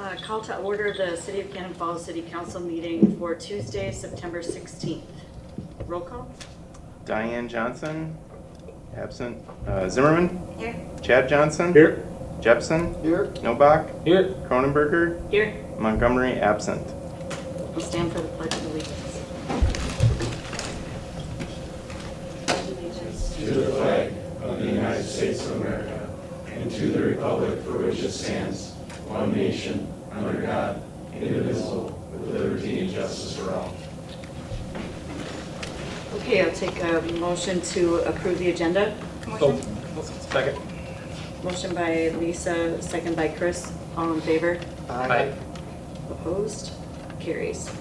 Call to order the City of Cannon Falls City Council meeting for Tuesday, September 16th. Roll call. Diane Johnson, absent. Zimmerman? Here. Chad Johnson? Here. Jepson? Here. Novak? Here. Cronenberger? Here. Montgomery, absent. We'll stand for the Pledge of Allegiance. To the flag of the United States of America and to the republic for which it stands, one nation, under God, indivisible, with liberty and justice for all. Okay, I'll take a motion to approve the agenda. Motion? Second. Motion by Lisa, second by Chris. All in favor? Aye. Opposed? Carries.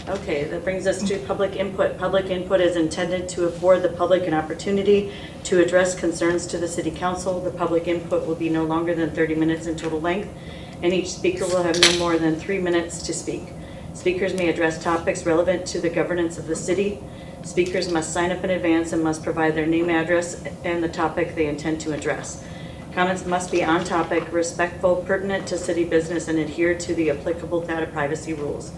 Okay, that brings us to public input. Public input is intended to afford the public an opportunity to address concerns to the City Council. The public input will be no longer than 30 minutes in total length, and each speaker will have no more than 3 minutes to speak. Speakers may address topics relevant to the governance of the city. Speakers must sign up in advance and must provide their name, address, and the topic they intend to address. Comments must be on topic, respectful, pertinent to city business, and adhere to the applicable data privacy rules.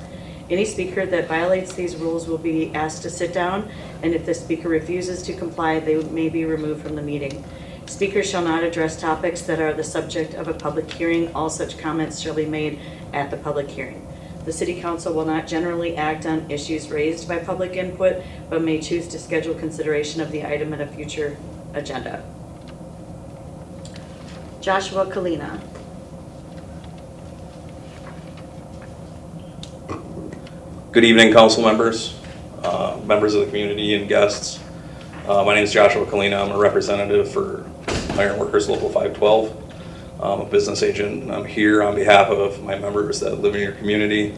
Any speaker that violates these rules will be asked to sit down, and if the speaker refuses to comply, they may be removed from the meeting. Speakers shall not address topics that are the subject of a public hearing. All such comments shall be made at the public hearing. The City Council will not generally act on issues raised by public input, but may choose to schedule consideration of the item at a future agenda. Joshua Kalina. Good evening, council members, members of the community, and guests. My name is Joshua Kalina. I'm a representative for Iron Workers Local 512. I'm a business agent, and I'm here on behalf of my members that live in your community.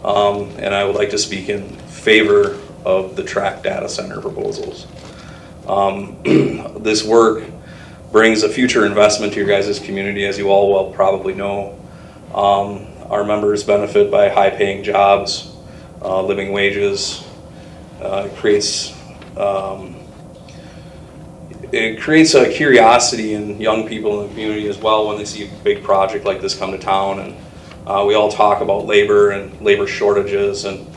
And I would like to speak in favor of the tract data center proposals. This work brings a future investment to your guys' community, as you all will probably know. Our members benefit by high-paying jobs, living wages. It creates a curiosity in young people in the community as well when they see a big project like this come to town. And we all talk about labor and labor shortages. And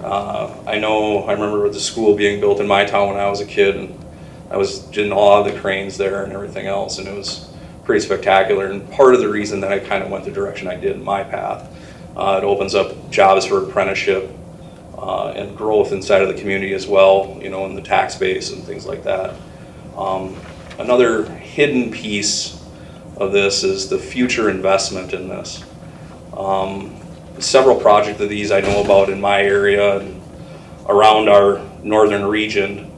I remember the school being built in my town when I was a kid, and I was in awe of the cranes there and everything else, and it was pretty spectacular. And part of the reason that I kind of went the direction I did in my path, it opens up jobs for apprenticeship and growth inside of the community as well, you know, in the tax base and things like that. Another hidden piece of this is the future investment in this. Several projects of these I know about in my area and around our northern region.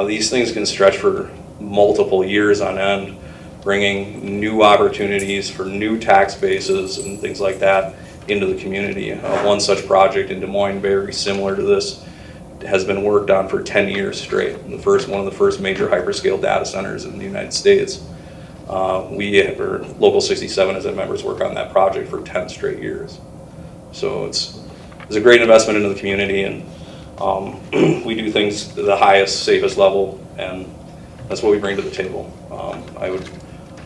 These things can stretch for multiple years on end, bringing new opportunities for new tax bases and things like that into the community. One such project in Des Moines, very similar to this, has been worked on for 10 years straight. One of the first major hyperscale data centers in the United States. Local 67 as members work on that project for 10 straight years. So it's a great investment into the community, and we do things to the highest, safest level, and that's what we bring to the table. I would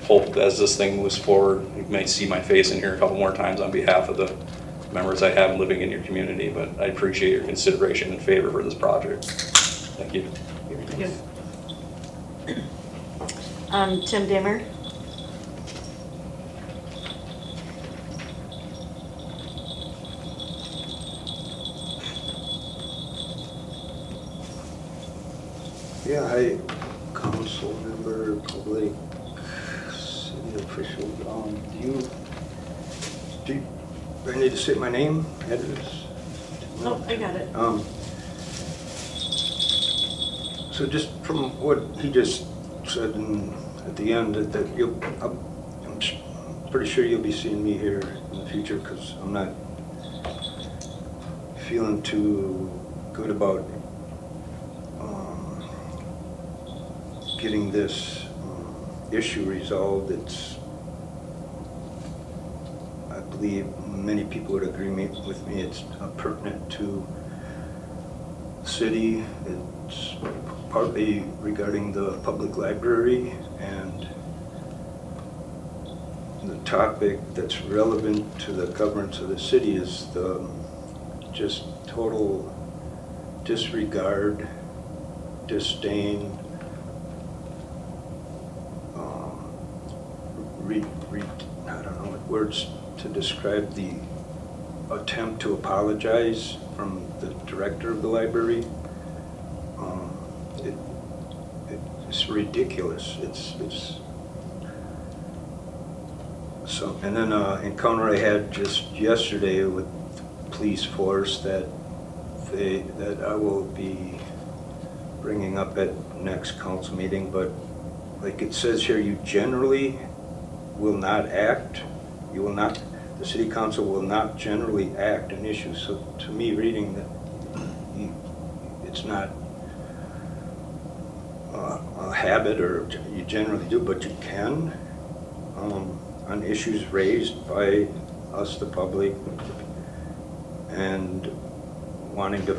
hope as this thing moves forward, you may see my face in here a couple more times on behalf of the members I have living in your community, but I appreciate your consideration and favor for this project. Thank you. Thank you. Tim Damer. Yeah, hi, council member, public, city official. Do I need to say my name, address? Oh, I got it. So just from what he just said at the end, that I'm pretty sure you'll be seeing me here in the future, because I'm not feeling too good about getting this issue resolved. I believe many people would agree with me, it's pertinent to the city. It's partly regarding the public library, and the topic that's relevant to the governance of the city is the just total disregard, disdain, I don't know what words to describe the attempt to apologize from the director of the library. It's ridiculous. It's so. And then encounter I had just yesterday with police force that I will be bringing up at next council meeting. But like it says here, you generally will not act. You will not. The city council will not generally act on issues. So to me, reading that, it's not a habit, or you generally do, but you can on issues raised by us, the public, and wanting to.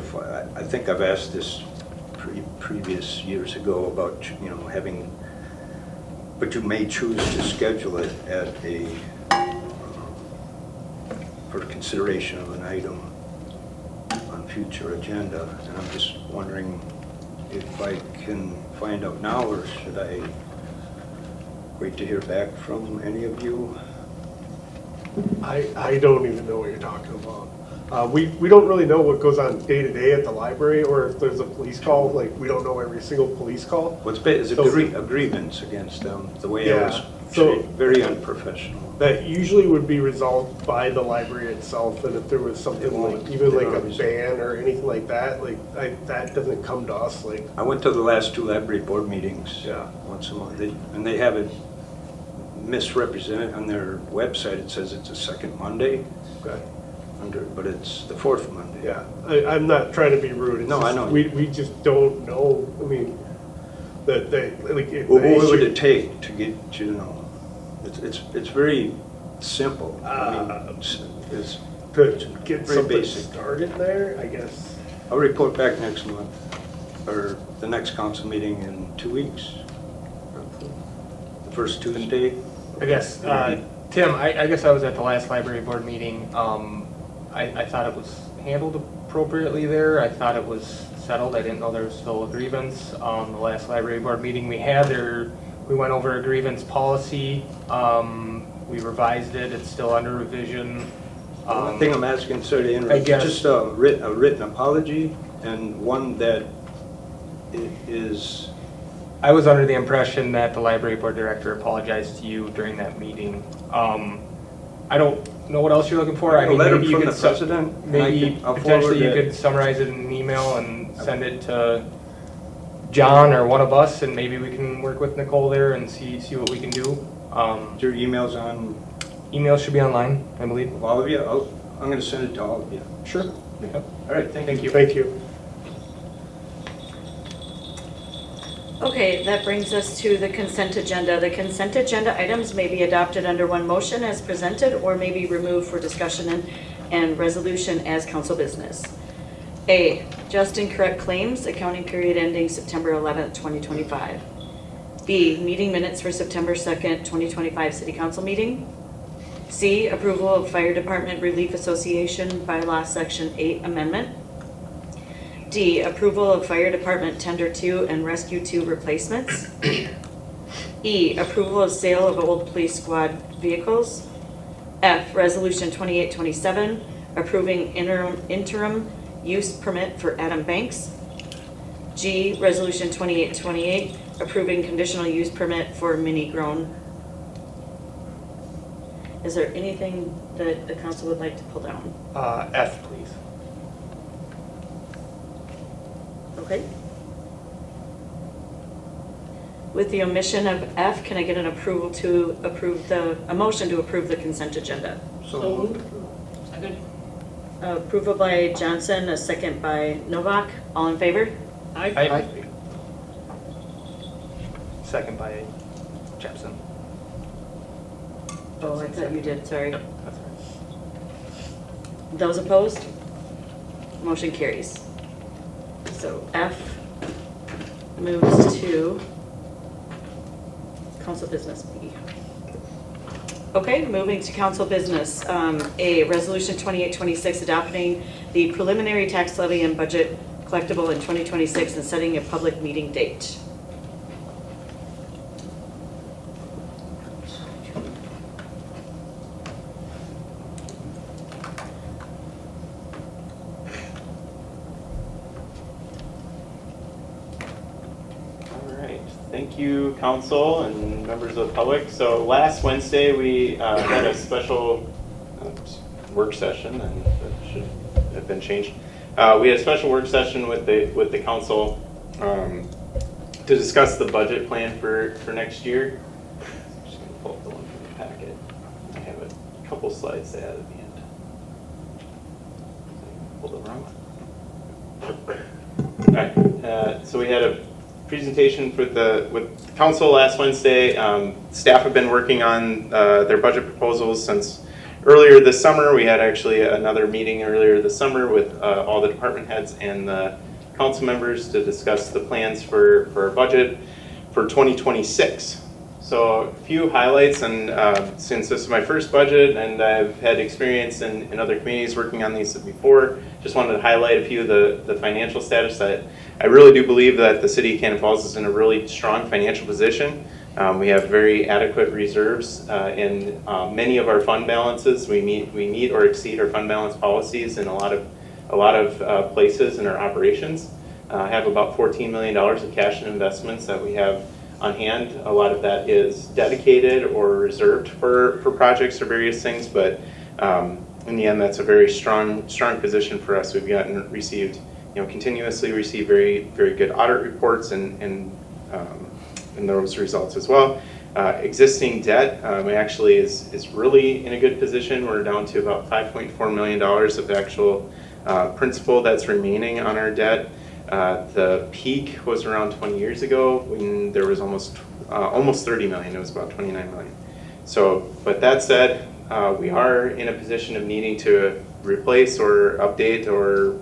I think I've asked this previous years ago about having, but you may choose to schedule it at a for consideration of an item on future agenda, and I'm just wondering if I can find out now, or should I wait to hear back from any of you? I don't even know what you're talking about. We don't really know what goes on day to day at the library, or if there's a police call. Like, we don't know every single police call. What's is it a grievance against them? The way I was so treated, very unprofessional. That usually would be resolved by the library itself, and if there was something like even like a ban or anything like that, that doesn't come to us. Like, I went to the last 2 library board meetings. Yeah. Once a month, and they have it misrepresented on their website. It says it's a second Monday, okay. but it's the 4th Monday. Yeah, I'm not trying to be rude. It's No, just, I know. We just don't know. I mean, that they like. Well, what would it take to get you to know? It's very simple. I mean, it's to get very something basic. started there, I guess. I'll report back next month, or the next council meeting in 2 weeks. The first Tuesday. I guess, Tim, I guess I was at the last library board meeting. I thought it was handled appropriately there. I thought it was settled. I didn't know there was still a grievance. The last library board meeting we had there, we went over a grievance policy. We revised it. It's still under revision. One thing I'm asking, sorry to interrupt, just a written apology, and one that is. I was under the impression that the library board director apologized to you during that meeting. I don't know what else you're looking for. A letter maybe you from could the president. maybe I'll potentially you forward could summarize it in an email and send it to John or one of us, and maybe we can work with Nicole there and see what we can do. Your email's on Email should be online, I believe. all of you. I'm going to send it to all of you. Sure. Yep. All right, thank you. Thank you. Okay, that brings us to the consent agenda. The consent agenda items may be adopted under one motion as presented, or may be removed for discussion and resolution as council business. A, just and correct claims, accounting period ending September 11th, 2025. B, meeting minutes for September 2nd, 2025 City Council meeting. C, approval of Fire Department Relief Association Bylaw Section 8 Amendment. D, approval of Fire Department Tender 2 and Rescue 2 replacements. E, approval of sale of old police squad vehicles. F, Resolution 2827, approving interim use permit for Adam Banks. G, Resolution 2828, approving conditional use permit for Mini Grown. Is there anything that the council would like to pull down? F, please. Okay. With the omission of F, can I get an approval to approve a motion to approve the consent agenda? So Approval by Johnson, a second by Novak. All in favor? Aye. Second by Jepson. Oh, I thought you did, sorry. That's right. Those opposed? Motion carries. So F moves to council business B. Okay, moving to council business. A resolution 2826 adopting the preliminary tax levy and budget collectible in 2026 and setting a public meeting date. All right, thank you, council and members of the public. So last Wednesday, we had a special work session, and that should have been changed. We had a special work session with the council to discuss the budget plan for next year. I'm just going to pull up the one from the packet. I have a couple slides to add at the end. Pull the wrong one. All right, so we had a presentation with council last Wednesday. Staff have been working on their budget proposals since earlier this summer. We had actually another meeting earlier this summer with all the department heads and the council members to discuss the plans for our budget for 2026. So a few highlights, and since this is my first budget and I've had experience in other communities working on these before, just wanted to highlight a few of the financial status. That I really do believe that the city of Cannon Falls is in a really strong financial position. We have very adequate reserves in many of our fund balances. We meet or exceed our fund balance policies in a lot of places in our operations. Have about $14 million of cash and investments that we have on hand. A lot of that is dedicated or reserved for projects or various things, but in the end, that's a very strong position for us. We've continuously received very, very good audit reports and those results as well. Existing debt actually is really in a good position. We're down to about $5.4 million of actual principal that's remaining on our debt. The peak was around 20 years ago when there was almost 30 million. It was about 29 million. So, but that said, we are in a position of needing to replace or update or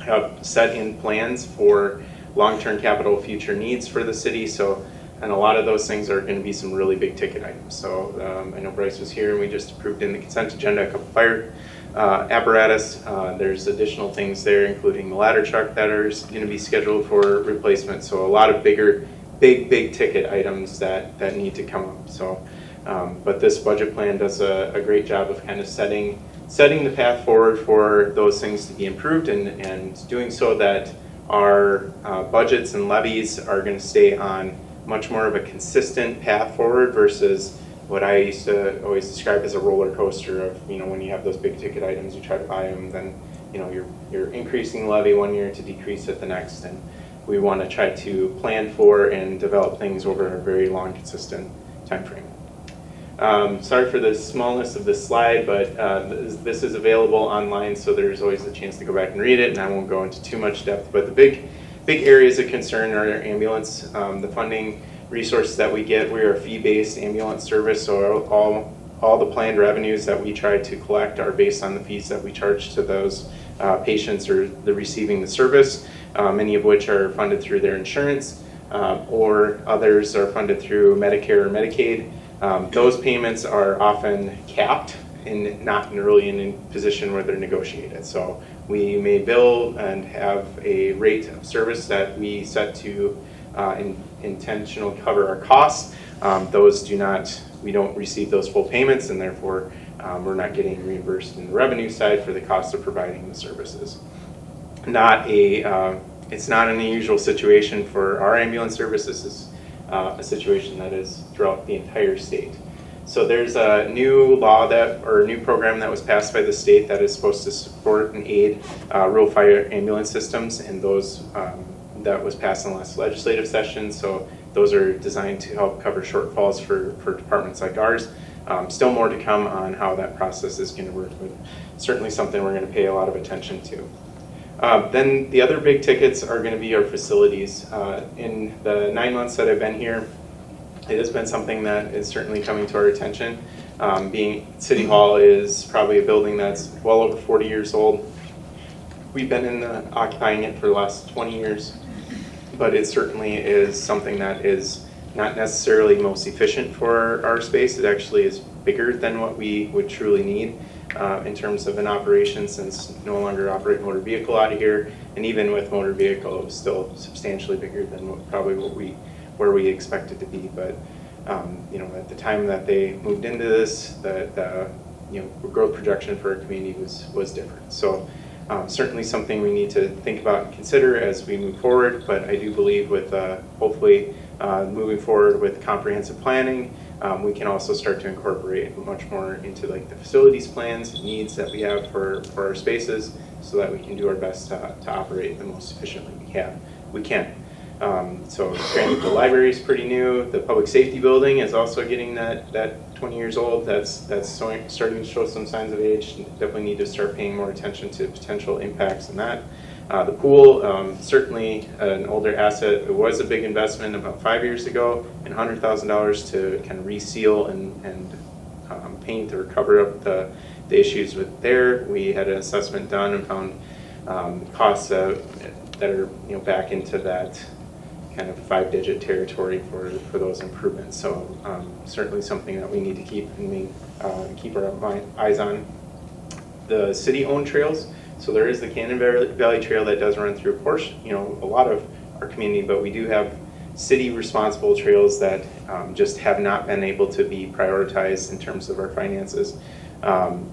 have set in plans for long-term capital future needs for the city. So, and a lot of those things are going to be some really big ticket items. So I know Bryce was here and we just approved in the consent agenda a couple fire apparatus. There's additional things there, including the ladder truck that are going to be scheduled for replacement. So a lot of big ticket items that need to come up. So, but this budget plan does a great job of kind of setting the path forward for those things to be improved and doing so that our budgets and levies are going to stay on much more of a consistent path forward versus what I used to always describe as a roller coaster of, when you have those big ticket items, you try to buy them, then, you're increasing the levy one year to decrease it the next. And we want to try to plan for and develop things over a very long, consistent time frame. Sorry for the smallness of this slide, but this is available online, so there's always a chance to go back and read it, and I won't go into too much depth. But the big areas of concern are our ambulance, the funding resources that we get. We are a fee-based ambulance service, so all the planned revenues that we try to collect are based on the fees that we charge to those patients or the receiving the service, many of which are funded through their insurance, or others are funded through Medicare or Medicaid. Those payments are often capped and not really in a position where they're negotiated. So we may bill and have a rate of service that we set to intentionally cover our costs. We don't receive those full payments, and therefore we're not getting reimbursed in the revenue side for the cost of providing the services. It's not an unusual situation for our ambulance service. This is a situation that is throughout the entire state. So there's a new law or a new program that was passed by the state that is supposed to support and aid rural fire ambulance systems, and those that was passed in the last legislative session. So those are designed to help cover shortfalls for departments like ours. Still more to come on how that process is going to work, but certainly something we're going to pay a lot of attention to. Then the other big tickets are going to be our facilities. In the 9 months that I've been here, it has been something that is certainly coming to our attention. Being City Hall is probably a building that's well over 40 years old. We've been occupying it for the last 20 years, but it certainly is something that is not necessarily most efficient for our space. It actually is bigger than what we would truly need in terms of an operation, since no longer operate motor vehicle out of here. And even with motor vehicle, it was still substantially bigger than where we expected to be. But at the time that they moved into this, the growth projection for our community was different. So certainly something we need to think about and consider as we move forward. But I do believe with hopefully moving forward with comprehensive planning, we can also start to incorporate much more into like the facilities plans and needs that we have for our spaces, so that we can do our best to operate the most efficiently we can. So granted, the library is pretty new. The public safety building is also getting that 20 years old. That's starting to show some signs of age. Definitely need to start paying more attention to potential impacts on that. The pool, certainly an older asset. It was a big investment about 5 years ago, and $100,000 to kind of reseal and paint or cover up the issues with there. We had an assessment done and found costs that are back into that kind of 5-digit territory for those improvements. So certainly something that we need to keep our eyes on. The city-owned trails. So there is the Cannon Valley Trail that does run through a lot of our community, but we do have city-responsible trails that just have not been able to be prioritized in terms of our finances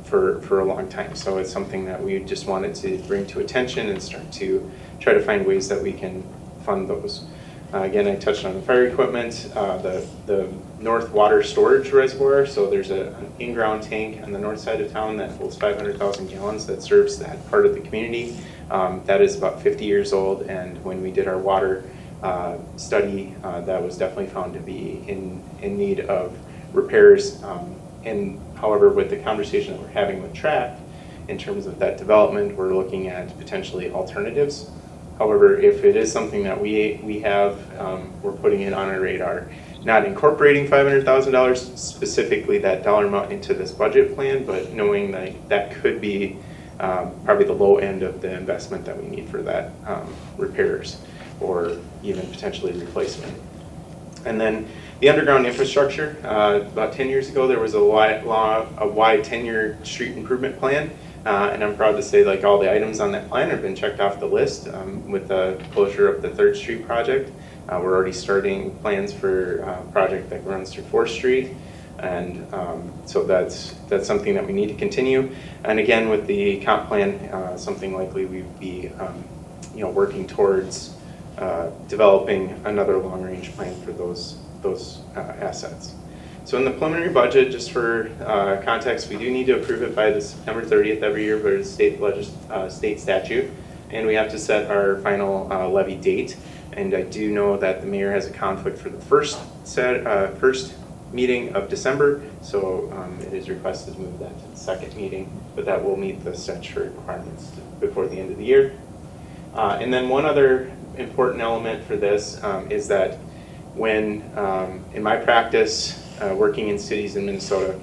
for a long time. So it's something that we just wanted to bring to attention and start to try to find ways that we can fund those. Again, I touched on the fire equipment, the North Water Storage Reservoir. So there's an in-ground tank on the north side of town that holds 500,000 gallons that serves that part of the community. That is about 50 years old, and when we did our water study, that was definitely found to be in need of repairs. And however, with the conversation that we're having with TRAC in terms of that development, we're looking at potentially alternatives. However, if it is something that we have, we're putting it on our radar, not incorporating $500,000 specifically that dollar amount into this budget plan, but knowing that could be probably the low end of the investment that we need for that repairs or even potentially replacement. And then the underground infrastructure. About 10 years ago, there was a wide 10-year street improvement plan. And I'm proud to say all the items on that plan have been checked off the list with the closure of the 3rd Street project. We're already starting plans for a project that runs through 4th Street. And so that's something that we need to continue. And again, with the comp plan, something likely we'd be working towards developing another long-range plan for those assets. So in the preliminary budget, just for context, we do need to approve it by the September 30th every year for the state statute, and we have to set our final levy date. And I do know that the mayor has a conflict for the first meeting of December, so it is requested to move that to the 2nd meeting, but that will meet the statutory requirements before the end of the year. And then one other important element for this is that when, in my practice, working in cities in Minnesota,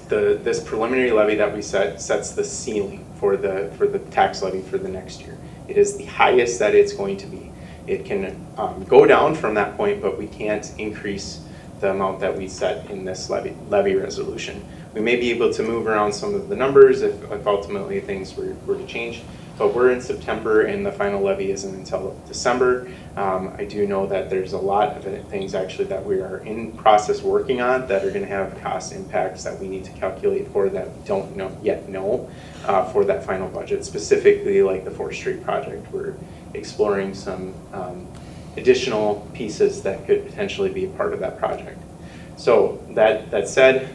this preliminary levy that we sets the ceiling for the tax levy for the next year. It is the highest that it's going to be. It can go down from that point, but we can't increase the amount that we set in this levy resolution. We may be able to move around some of the numbers if ultimately things were to change, but we're in September and the final levy isn't until December. I do know that there's a lot of things actually that we are in process working on that are going to have cost impacts that we need to calculate for that we don't yet know for that final budget, specifically like the 4th Street project. We're exploring some additional pieces that could potentially be a part of that project. So that said,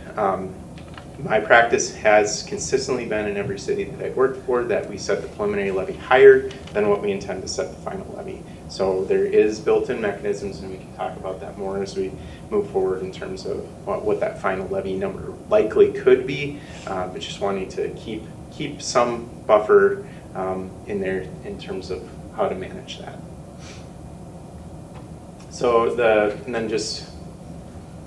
my practice has consistently been in every city that I've worked for that we set the preliminary levy higher than what we intend to set the final levy. So there is built-in mechanisms, and we can talk about that more as we move forward in terms of what that final levy number likely could be, but just wanting to keep some buffer in there in terms of how to manage that. So and then just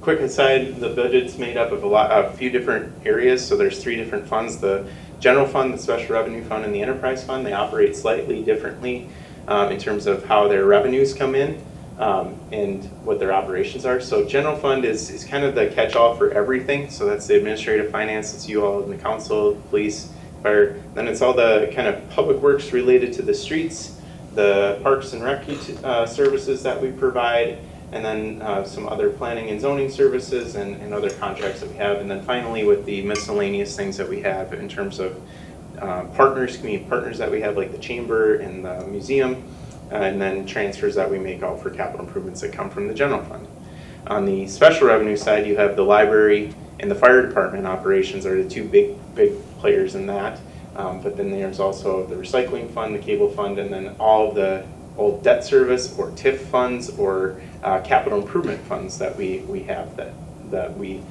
quick aside, the budget's made up of a few different areas. So there's 3 different funds: the general fund, the special revenue fund, and the enterprise fund. They operate slightly differently in terms of how their revenues come in. and what their operations are. So general fund is kind of the catch-all for everything. So that's the administrative finance, it's you all in the council, police, fire. Then it's all the kind of public works related to the streets, the parks and rec services that we provide, and then some other planning and zoning services and other contracts that we have. And then finally with the miscellaneous things that we have in terms of partners, community partners that we have, like the chamber and the museum, and then transfers that we make out for capital improvements that come from the general fund. On the special revenue side, you have the library and the fire department operations are the two big players in that. But then there's also the recycling fund, the cable fund, and then all of the old debt service or TIF funds or capital improvement funds that we have that we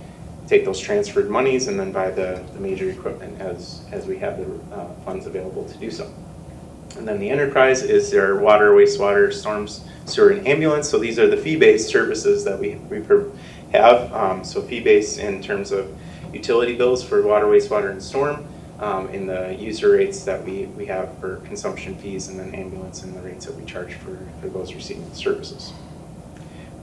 take those transferred monies and then buy the major equipment as we have the funds available to do so. And then the enterprise is their water, wastewater, storms, sewer, and ambulance. So these are the fee-based services that we have. So fee-based in terms of utility bills for water, wastewater, and storm, in the user rates that we have for consumption fees, and then ambulance and the rates that we charge for those receiving the services.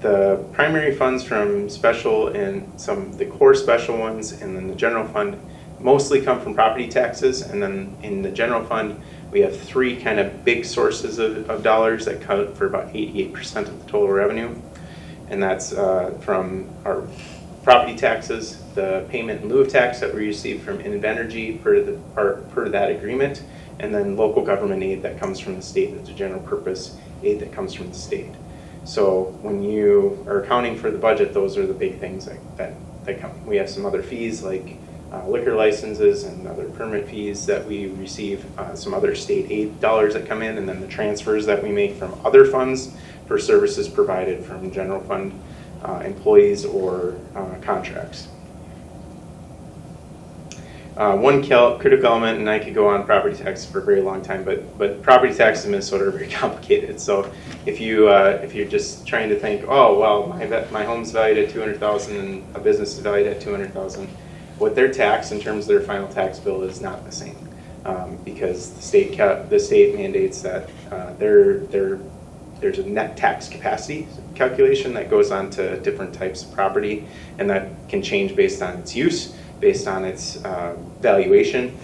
The primary funds from special and the core special ones and then the general fund mostly come from property taxes, and then in the general fund we have three kind of big sources of dollars that count for about 88% of the total revenue, and that's from our property taxes, the payment in lieu of tax that we receive from Invenergy per that agreement, and then local government aid that comes from the state. That's a general purpose aid that comes from the state. So when you are accounting for the budget, those are the big things that come. We have some other fees like liquor licenses and other permit fees that we receive, some other state aid dollars that come in, and then the transfers that we make from other funds for services provided from general fund employees or contracts. One critical element, and I could go on property taxes for a very long time, but property taxes in Minnesota are very complicated. So if you're just trying to think, oh well, my home's valued at $200,000 and a business is valued at $200,000, what their tax in terms of their final tax bill is not the same, because the state mandates that there's a net tax capacity calculation that goes on to different types of property, and that can change based on its use, based on its valuation.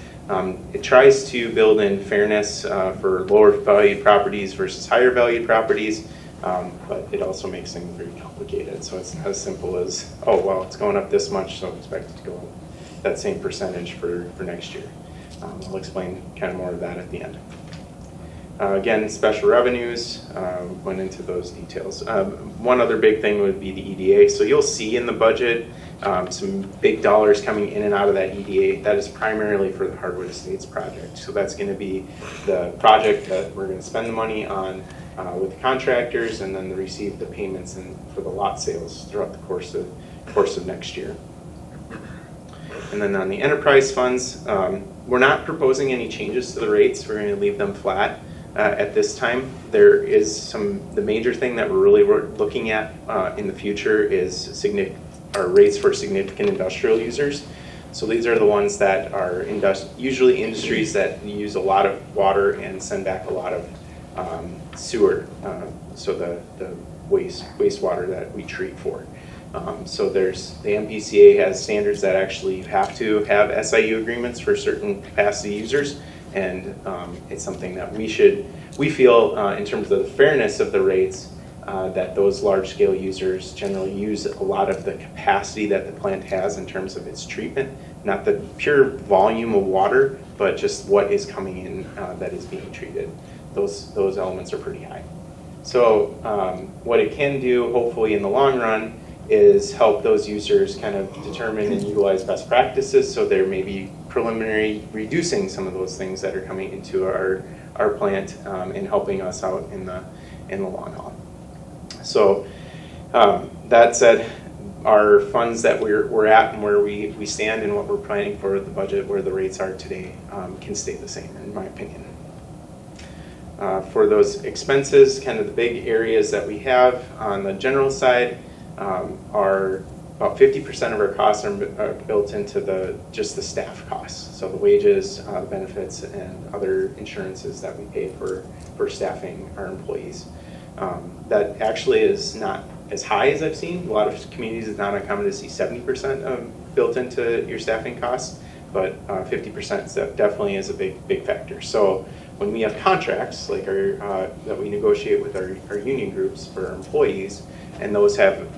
It tries to build in fairness for lower valued properties versus higher valued properties, but it also makes things very complicated. So it's not as simple as, oh, well, it's going up this much, so expect it to go up that same percentage for next year. I'll explain kind of more of that at the end. Again, special revenues, went into those details. One other big thing would be the EDA. So you'll see in the budget some big dollars coming in and out of that EDA. That is primarily for the Hardwood Estates project. So that's going to be the project that we're going to spend the money on with the contractors, and then receive the payments for the lot sales throughout the course of next year. And then on the enterprise funds, we're not proposing any changes to the rates. We're going to leave them flat. At this time, there is the major thing that we're really looking at in the future is our rates for significant industrial users. So these are the ones that are usually industries that use a lot of water and send back a lot of sewer, so the wastewater that we treat for. So the MPCA has standards that actually you have to have SIU agreements for certain capacity users. And it's something that we feel in terms of the fairness of the rates, that those large-scale users generally use a lot of the capacity that the plant has in terms of its treatment, not the pure volume of water, but just what is coming in that is being treated. Those elements are pretty high. So what it can do, hopefully in the long run, is help those users kind of determine and utilize best practices, so there may be preliminary reducing some of those things that are coming into our plant and helping us out in the long haul. So that said, our funds that we're at and where we stand and what we're planning for the budget, where the rates are today, can stay the same, in my opinion. For those expenses, kind of the big areas that we have on the general side are about 50% of our costs are built into just the staff costs. So the wages, benefits, and other insurances that we pay for staffing our employees. That actually is not as high as I've seen. A lot of communities, it's not uncommon to see 70% built into your staffing costs, but 50% definitely is a big factor. So when we have contracts like that we negotiate with our union groups for our employees, and those have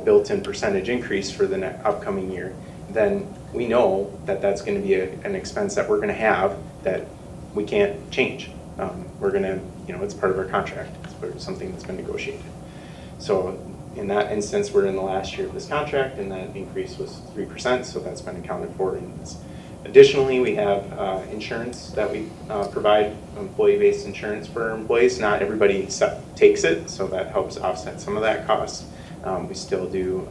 built-in percentage increase for the upcoming year, then we know that that's going to be an expense that we're going to have that we can't change. We're going to, it's part of our contract. It's something that's been negotiated. So in that instance, we're in the last year of this contract, and that increase was 3%, so that's been accounted for in this. Additionally, we have insurance that we provide, employee-based insurance for our employees. Not everybody takes it, so that helps offset some of that cost. We still do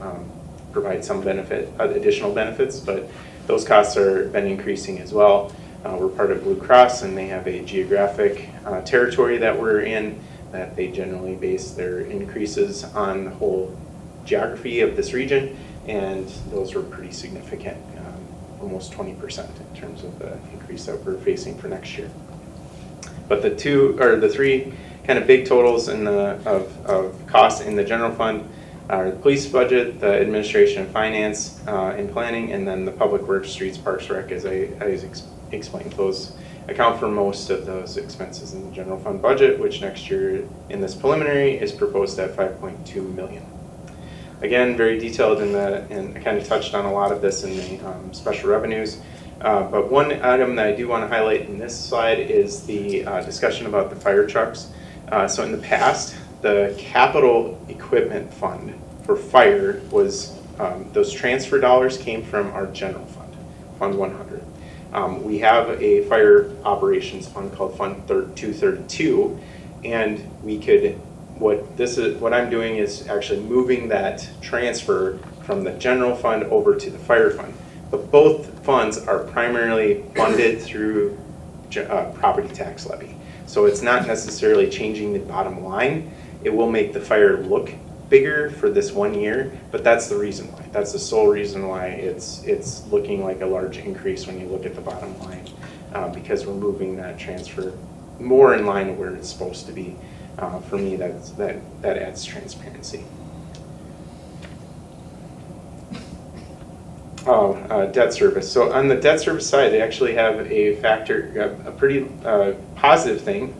provide some additional benefits, but those costs are been increasing as well. We're part of Blue Cross, and they have a geographic territory that we're in that they generally base their increases on the whole geography of this region, and those were pretty significant, almost 20% in terms of the increase that we're facing for next year. But the three kind of big totals of costs in the general fund are the police budget, the administration and finance and planning, and then the public works, streets, parks, rec, as I explained. Those account for most of those expenses in the general fund budget, which next year in this preliminary is proposed at $5.2 million. Again, very detailed and I kind of touched on a lot of this in the special revenues. But one item that I do want to highlight in this slide is the discussion about the fire trucks. So in the past, the capital equipment fund for fire was, those transfer dollars came from our general fund, Fund 100. We have a fire operations fund called Fund 232, and we could, what I'm doing is actually moving that transfer from the general fund over to the fire fund. But both funds are primarily funded through property tax levy. So it's not necessarily changing the bottom line. It will make the fire look bigger for this 1 year, but that's the reason why. That's the sole reason why it's looking like a large increase when you look at the bottom line, because we're moving that transfer more in line with where it's supposed to be. For me, that adds transparency. Debt service. So on the debt service side, they actually have a pretty positive thing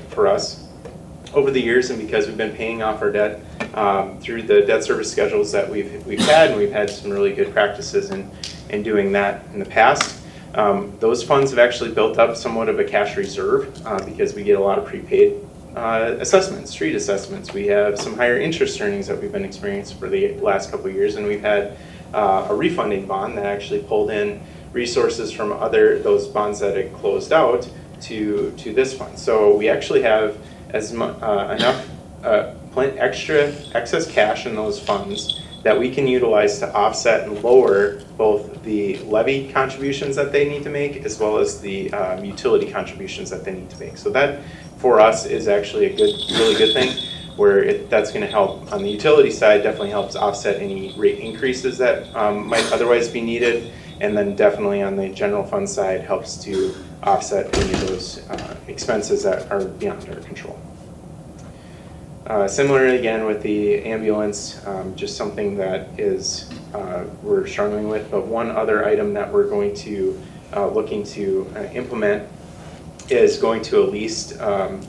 for us over the years, and because we've been paying off our debt through the debt service schedules that we've had, and we've had some really good practices in doing that in the past. Those funds have actually built up somewhat of a cash reserve because we get a lot of prepaid assessments, street assessments. We have some higher interest earnings that we've been experiencing for the last couple of years, and we've had a refunding bond that actually pulled in resources from those bonds that had closed out to this fund. So we actually have enough excess cash in those funds that we can utilize to offset and lower both the levy contributions that they need to make as well as the utility contributions that they need to make. So that for us is actually a really good thing, where that's going to help on the utility side, definitely helps offset any rate increases that might otherwise be needed, and then definitely on the general fund side helps to offset any of those expenses that are beyond our control. Similarly, again, with the ambulance, just something that we're struggling with, but one other item that we're going to looking to implement is going to a leased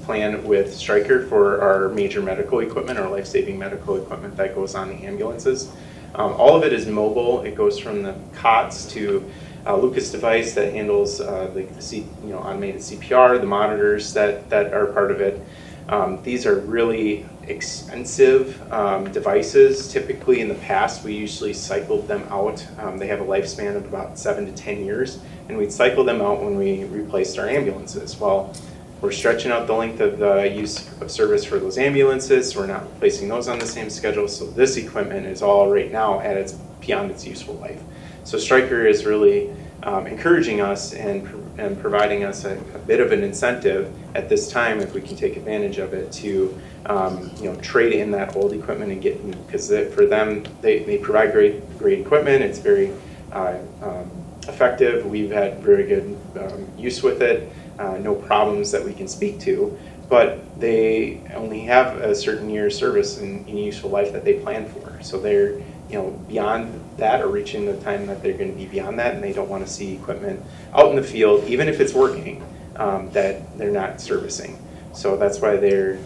plan with Stryker for our major medical equipment, our life-saving medical equipment that goes on the ambulances. All of it is mobile. It goes from the cots to a Lucas device that handles the automated CPR, the monitors that are part of it. These are really expensive devices. Typically in the past, we usually cycled them out. They have a lifespan of about 7 to 10 years, and we'd cycle them out when we replaced our ambulances. Well, we're stretching out the length of the use of service for those ambulances, so we're not replacing those on the same schedule. So this equipment is all right now beyond its useful life. So Stryker is really encouraging us and providing us a bit of an incentive at this time, if we can take advantage of it, to trade in that old equipment and get new, because for them they provide great equipment. It's very effective. We've had very good use with it. No problems that we can speak to, but they only have a certain year of service and useful life that they plan for. So they're beyond that, or reaching the time that they're going to be beyond that, and they don't want to see equipment out in the field, even if it's working, that they're not servicing. So that's why they're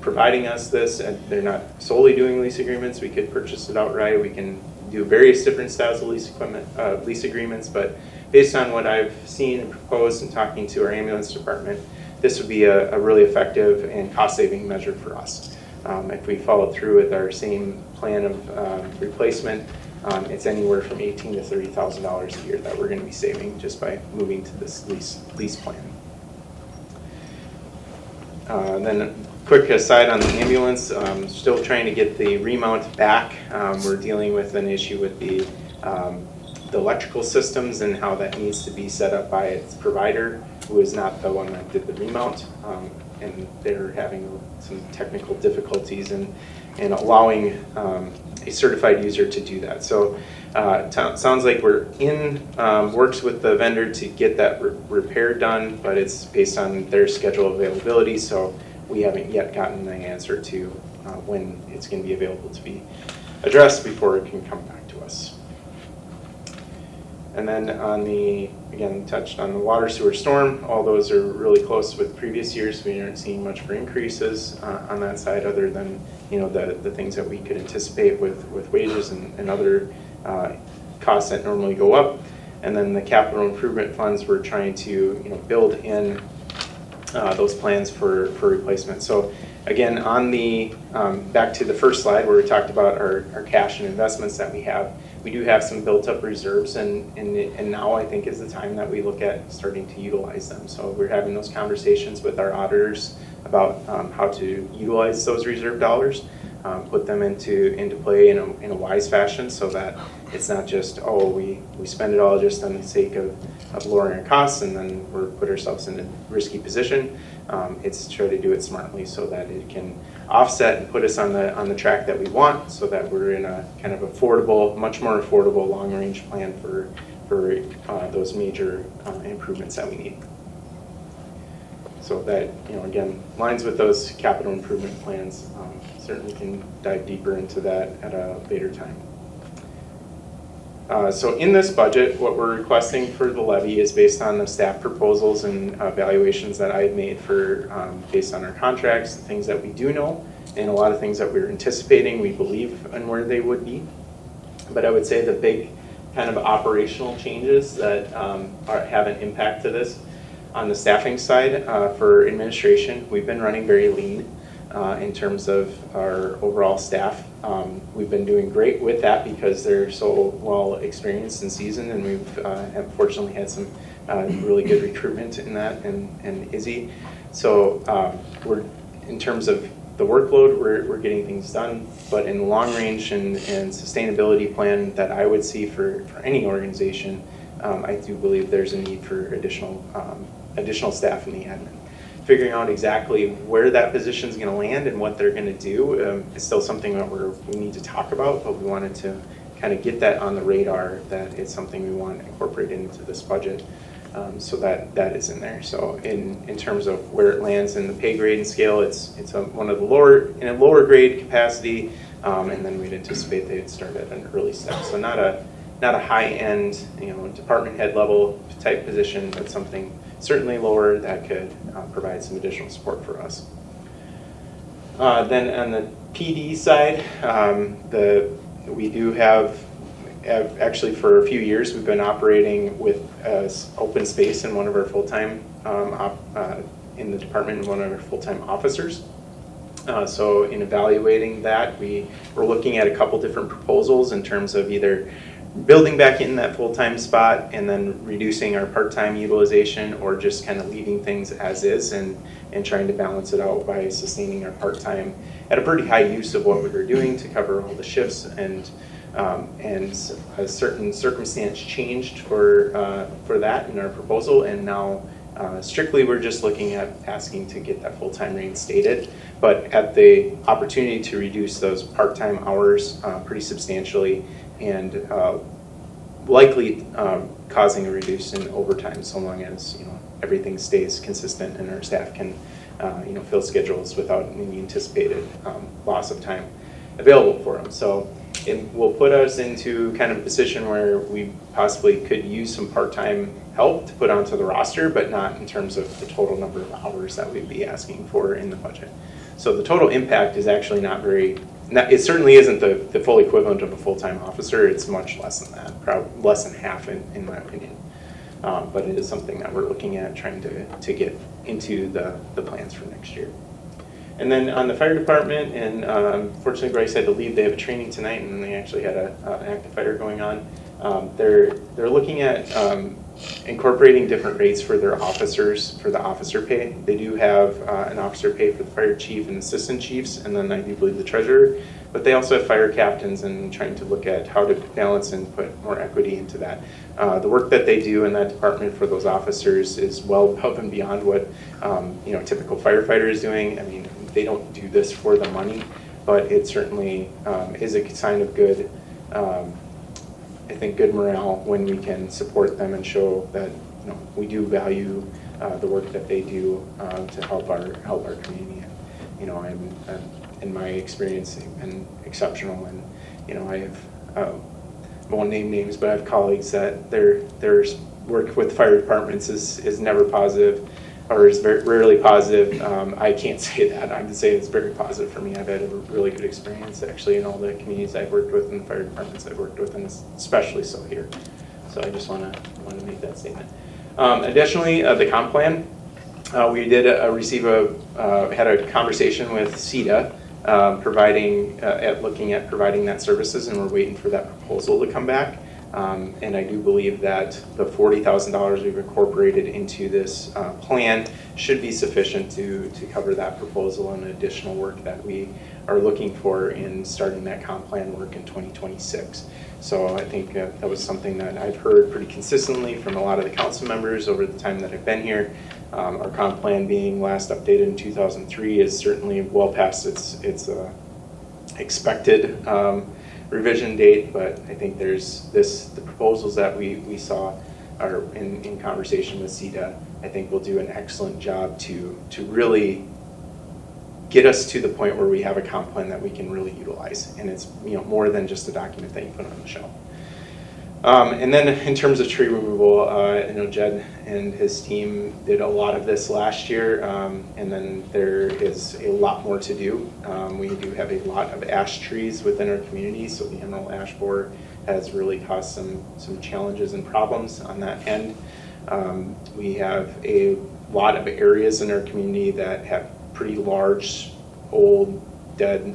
providing us this, and they're not solely doing lease agreements. We could purchase it outright. We can do various different styles of lease agreements, but based on what I've seen and proposed and talking to our ambulance department, this would be a really effective and cost-saving measure for us. If we follow through with our same plan of replacement, it's anywhere from $18,000 to $30,000 a year that we're going to be saving just by moving to this lease plan. Then a quick aside on the ambulance, still trying to get the remount back. We're dealing with an issue with the electrical systems and how that needs to be set up by its provider, who is not the one that did the remount. And they're having some technical difficulties in allowing a certified user to do that. So sounds like we're in works with the vendor to get that repair done, but it's based on their schedule availability, so we haven't yet gotten an answer to when it's going to be available to be addressed before it can come back to us. And then again, touched on the water, sewer, storm. All those are really close with previous years. We aren't seeing much for increases on that side, other than the things that we could anticipate with wages and other costs that normally go up. And then the capital improvement funds, we're trying to build in those plans for replacement. So again, on the back to the first slide where we talked about our cash and investments that we have. We do have some built-up reserves, and now I think is the time that we look at starting to utilize them. So we're having those conversations with our auditors about how to utilize those reserve dollars, put them into play in a wise fashion, so that it's not just, we spend it all just on the sake of lowering our costs, and then we're put ourselves in a risky position. It's to try to do it smartly so that it can offset and put us on the track that we want, so that we're in a kind of affordable, much more affordable long-range plan for those major improvements that we need. So that, again, lines with those capital improvement plans. Certainly can dive deeper into that at a later time. So in this budget, what we're requesting for the levy is based on the staff proposals and evaluations that I had made based on our contracts, the things that we do know, and a lot of things that we're anticipating, we believe, and where they would be. But I would say the big kind of operational changes that have an impact to this, on the staffing side for administration, we've been running very lean in terms of our overall staff. We've been doing great with that because they're so well experienced and seasoned, and we've unfortunately had some really good recruitment in that, and Izzy. So we're, in terms of the workload, we're getting things done, but in the long range and sustainability plan that I would see for any organization, I do believe there's a need for additional staff in the admin. Figuring out exactly where that position is going to land and what they're going to do is still something that we need to talk about, but we wanted to kind of get that on the radar, that it's something we want to incorporate into this budget, so that is in there. So in terms of where it lands in the pay grade and scale, it's one of the lower grade capacity, and then we'd anticipate they'd start at an early step. So not a high end, department head level type position, but something certainly lower that could provide some additional support for us. Then on the PD side, we do have actually for a few years we've been operating with open space in one of our full-time in the department, and one of our full-time officers. So in evaluating that, we're looking at a couple different proposals in terms of either building back in that full-time spot and then reducing our part-time utilization, or just kind of leaving things as is and trying to balance it out by sustaining our part-time at a pretty high use of what we were doing to cover all the shifts. And a certain circumstance changed for that in our proposal, and now strictly we're just looking at asking to get that full-time reinstated, but at the opportunity to reduce those part-time hours pretty substantially, and likely causing a reduce in overtime, so long as everything stays consistent and our staff can fill schedules without any anticipated loss of time available for them. So it will put us into kind of a position where we possibly could use some part-time help to put onto the roster, but not in terms of the total number of hours that we'd be asking for in the budget. So the total impact is actually it certainly isn't the full equivalent of a full-time officer. It's much less than that, probably less than half in my opinion. But it is something that we're looking at trying to get into the plans for next year. And then on the fire department, and unfortunately Bryce had to leave, they have a training tonight and they actually had an active fire going on. They're looking at incorporating different rates for their officers, for the officer pay. They do have an officer pay for the fire chief and assistant chiefs, and then I do believe the treasurer. But they also have fire captains, and trying to look at how to balance and put more equity into that. The work that they do in that department for those officers is well above and beyond what a typical firefighter is doing. I mean, they don't do this for the money, but it certainly is a sign of good, I think, good morale when we can support them and show that we do value the work that they do to help our community. And in my experience, they've been exceptional, and I have I won't name names, but I have colleagues that their work with fire departments is never positive, or is very rarely positive. I can't say that. I can say it's very positive for me. I've had a really good experience actually in all the communities I've worked with and the fire departments I've worked with, and especially so here. So I just want to make that statement. Additionally, the comp plan. We did had a conversation with CEDA, looking at providing that services, and we're waiting for that proposal to come back. And I do believe that the $40,000 we've incorporated into this plan should be sufficient to cover that proposal and additional work that we are looking for in starting that comp plan work in 2026. So I think that was something that I've heard pretty consistently from a lot of the council members over the time that I've been here. Our comp plan being last updated in 2003 is certainly well past its expected revision date, but I think the proposals that we saw are in conversation with CEDA, I think will do an excellent job to really get us to the point where we have a comp plan that we can really utilize, and it's more than just a document that you put on the shelf. And then in terms of tree removal, I know Jed and his team did a lot of this last year, and then there is a lot more to do. We do have a lot of ash trees within our community, so the emerald ash borer has really caused some challenges and problems on that end. We have a lot of areas in our community that have pretty large, old, dead,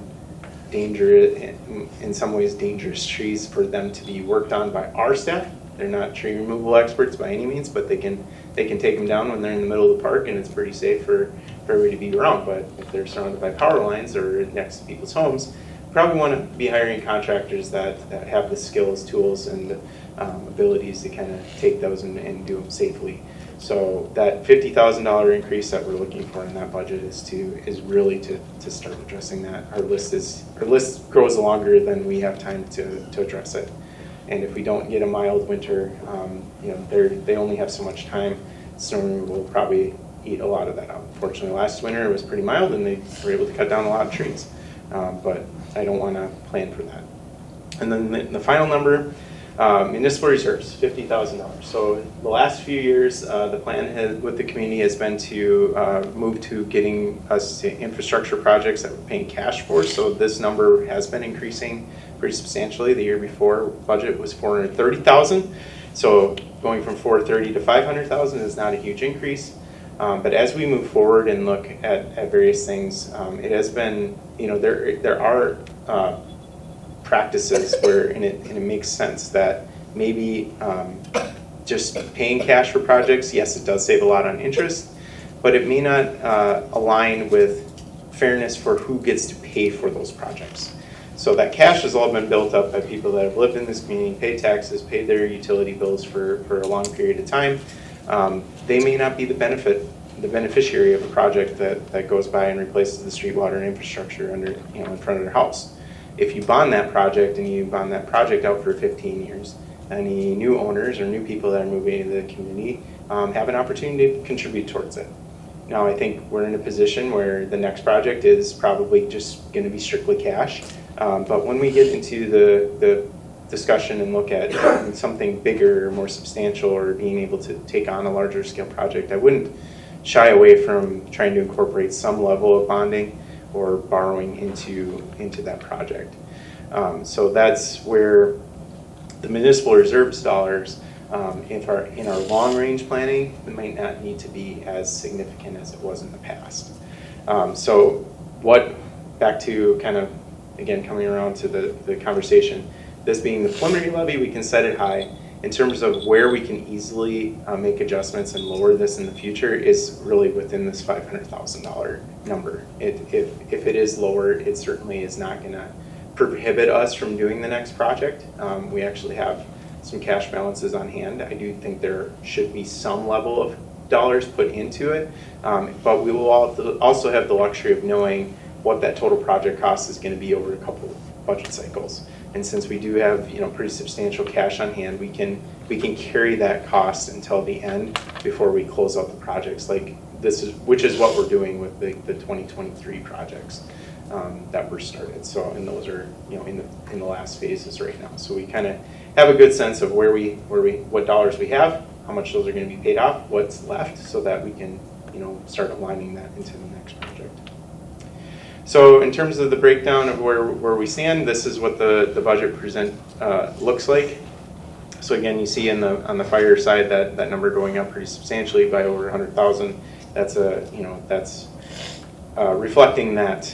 in some ways dangerous trees for them to be worked on by our staff. They're not tree removal experts by any means, but they can take them down when they're in the middle of the park, and it's pretty safe for everybody to be around. But if they're surrounded by power lines or next to people's homes, probably want to be hiring contractors that have the skills, tools, and abilities to kind of take those and do them safely. So that $50,000 increase that we're looking for in that budget is really to start addressing that. Our list grows longer than we have time to address it. And if we don't get a mild winter, they only have so much time. Snow removal will probably eat a lot of that up. Fortunately, last winter it was pretty mild, and they were able to cut down a lot of trees. But I don't want to plan for that. And then the final number. Municipal reserves, $50,000. So the last few years, the plan with the community has been to move to getting us to infrastructure projects that we're paying cash for. So this number has been increasing pretty substantially. The year before budget was $430,000. So going from $430,000 to $500,000 is not a huge increase. But as we move forward and look at various things, it has been, there are practices where, and it makes sense that maybe just paying cash for projects, yes, it does save a lot on interest, but it may not align with fairness for who gets to pay for those projects. So that cash has all been built up by people that have lived in this community, paid taxes, paid their utility bills for a long period of time. They may not be the beneficiary of a project that goes by and replaces the street, water, and infrastructure in front of their house. If you bond that project and you bond that project out for 15 years, any new owners or new people that are moving into the community have an opportunity to contribute towards it. Now I think we're in a position where the next project is probably just going to be strictly cash. But when we get into the discussion and look at something bigger or more substantial or being able to take on a larger scale project, I wouldn't shy away from trying to incorporate some level of bonding or borrowing into that project. So that's where the municipal reserves dollars, in our long-range planning, it might not need to be as significant as it was in the past. So back to kind of, again, coming around to the conversation, this being the preliminary levy, we can set it high. In terms of where we can easily make adjustments and lower this in the future is really within this $500,000 number. If it is lower, it certainly is not going to prohibit us from doing the next project. We actually have some cash balances on hand. I do think there should be some level of dollars put into it, but we will also have the luxury of knowing what that total project cost is going to be over a couple of budget cycles. And since we do have pretty substantial cash on hand, we can carry that cost until the end before we close out the projects. Which is what we're doing with the 2023 projects that were started. So, and those are in the last phases right now. So we kind of have a good sense of what dollars we have, how much those are going to be paid off, what's left, so that we can start aligning that into the next project. So in terms of the breakdown of where we stand, this is what the budget looks like. So again, you see on the fire side that number going up pretty substantially by over 100,000. That's reflecting that